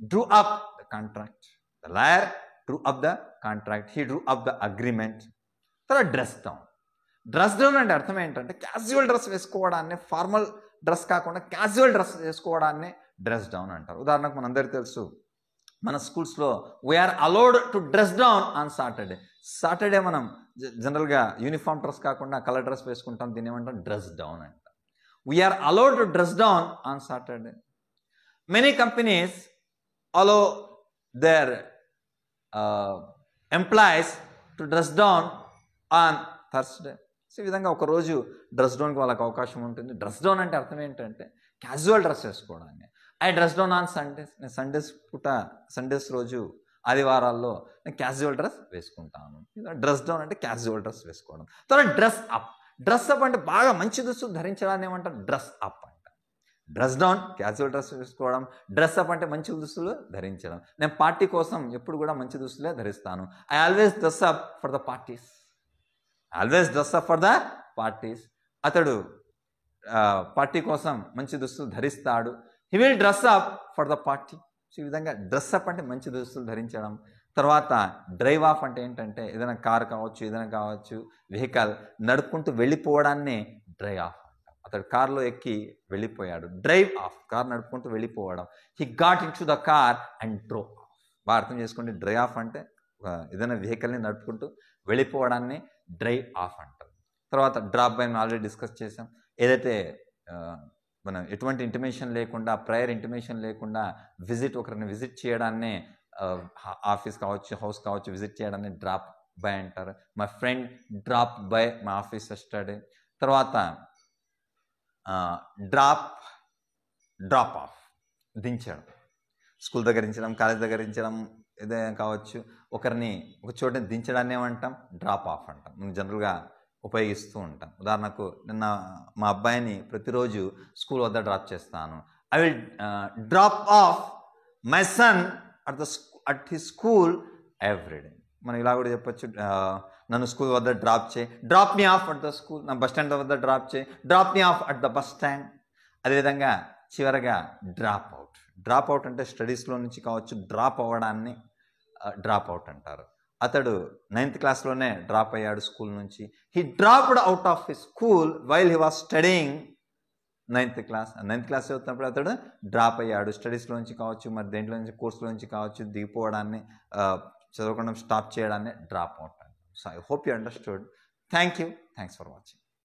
drew up the contract. The lawyer drew up the contract. He drew up the agreement. తర్వాత డ్రెస్ డౌన్. డ్రెస్ డౌన్ అంటే అర్థం ఏంటంటే క్యాజువల్ డ్రెస్ వేసుకోవడాన్ని, ఫార్మల్ డ్రెస్ కాకుండా క్యాజువల్ డ్రెస్ వేసుకోవడాన్ని డ్రెస్ డౌన్ అంటారు. ఉదాహరణకు మనందరికీ తెలుసు, మన స్కూల్స్లో we are allowed to dress down on Saturday. Saturday మనం జనరల్గా యూనిఫామ్ డ్రెస్ కాకుండా కలర్ డ్రెస్ వేసుకుంటాం. దీన్ని ఏమంటాం, డ్రెస్ డౌన్ అంటాం. We are allowed to dress down on Saturday. Many companies allow their employees to dress down on Thursday. So ఈ విధంగా ఒకరోజు డ్రెస్ డౌన్కి వాళ్ళకి అవకాశం ఉంటుంది. డ్రెస్ డౌన్ అంటే అర్థం ఏంటంటే క్యాజువల్ డ్రెస్ వేసుకోవడాన్ని. I dress down on Sundays. నేను సండేస్ రోజు ఆదివారాల్లో నేను క్యాజువల్ డ్రెస్ వేసుకుంటాను. డ్రెస్ డౌన్ అంటే క్యాజువల్ డ్రెస్ వేసుకోవడం. తర్వాత డ్రెస్ అప్. డ్రెస్ అప్ అంటే బాగా మంచి దుస్తులు ధరించడాన్ని ఏమంటారు, డ్రెస్ అప్ అంట. డ్రెస్ డౌన్ క్యాజువల్ డ్రెస్ వేసుకోవడం. డ్రెస్ అప్ అంటే మంచి దుస్తులు ధరించడం. నేను పార్టీ కోసం ఎప్పుడు కూడా మంచి దుస్తులే ధరిస్తాను. I always dress up for the parties. Always dress up for the parties. అతడు పార్టీ కోసం మంచి దుస్తులు ధరిస్తాడు. He will dress up for the party. So ఈ విధంగా డ్రెస్ అప్ అంటే మంచి దుస్తులు ధరించడం. తర్వాత డ్రైవ్ ఆఫ్ అంటే ఏంటంటే ఏదైనా కార్ కావచ్చు, ఏదైనా కావచ్చు వెహికల్ నడుపుకుంటూ వెళ్ళిపోవడాన్ని డ్రైవ్ ఆఫ్ అంటాం. అతడు కార్లో ఎక్కి వెళ్ళిపోయాడు. డ్రైవ్ ఆఫ్, కార్ నడుపుకుంటూ వెళ్ళిపోవడం. He got into the car and drove off. బాగా అర్థం చేసుకోండి, డ్రైవ్ ఆఫ్ అంటే ఏదైనా వెహికల్ని నడుపుకుంటూ వెళ్ళిపోవడాన్ని డ్రైవ్ ఆఫ్ అంటారు. తర్వాత డ్రాప్ బై ఆల్రెడీ డిస్కస్ చేసాం. ఏదైతే మనం ఎటువంటి ఇంటిమేషన్ లేకుండా, ప్రయర్ ఇంటిమేషన్ లేకుండా ఒకరిని విజిట్ చేయడాన్ని, ఆఫీస్ కావచ్చు, హౌస్ కావచ్చు, విజిట్ చేయడాన్ని డ్రాప్ బై అంటారు. My friend drop by my office yesterday. తర్వాత డ్రాప్ ఆఫ్. దించడం, స్కూల్ దగ్గర దించడం, కాలేజ్ దగ్గర దించడం ఏదైనా కావచ్చు. ఒకరిని ఒక చోట దించడాన్ని ఏమంటాం? డ్రాప్ ఆఫ్ అంటాం. మనం జనరల్గా ఉపయోగిస్తూ ఉంటాం. ఉదాహరణకు నిన్న మా అబ్బాయిని ప్రతిరోజు స్కూల్ వద్ద డ్రాప్ చేస్తాను. I will drop of my son at his school everyday. మనం ఇలా కూడా చెప్పొచ్చు, నన్ను స్కూల్ వద్ద డ్రాప్ చేయి, drop me of at the school. నా బస్ స్టాండ్ వద్ద డ్రాప్ చేయి, drop me of at the bus stand. అదేవిధంగా చివరగా డ్రాప్ అవుట్. డ్రాప్ అవుట్ అంటే స్టడీస్లో నుంచి కావచ్చు, డ్రాప్ అవ్వడాన్ని డ్రాప్ అవుట్ అంటారు. అతడు 9th క్లాస్లోనే డ్రాప్ అయ్యాడు స్కూల్ నుంచి. He dropped out of his school while he was studying 9th class. 9th class చదువుతున్నప్పుడు అతడు డ్రాప్ అయ్యాడు. స్టడీస్లో నుంచి కావచ్చు, మరి దేంట్లో నుంచి, కోర్సులో నుంచి కావచ్చు, దిగిపోవడాన్ని, చదవకుండా స్టాప్ చేయడాన్ని డ్రాప్ అవుట్ అంటారు. So I hope you understood. Thank you. Thanks for watching.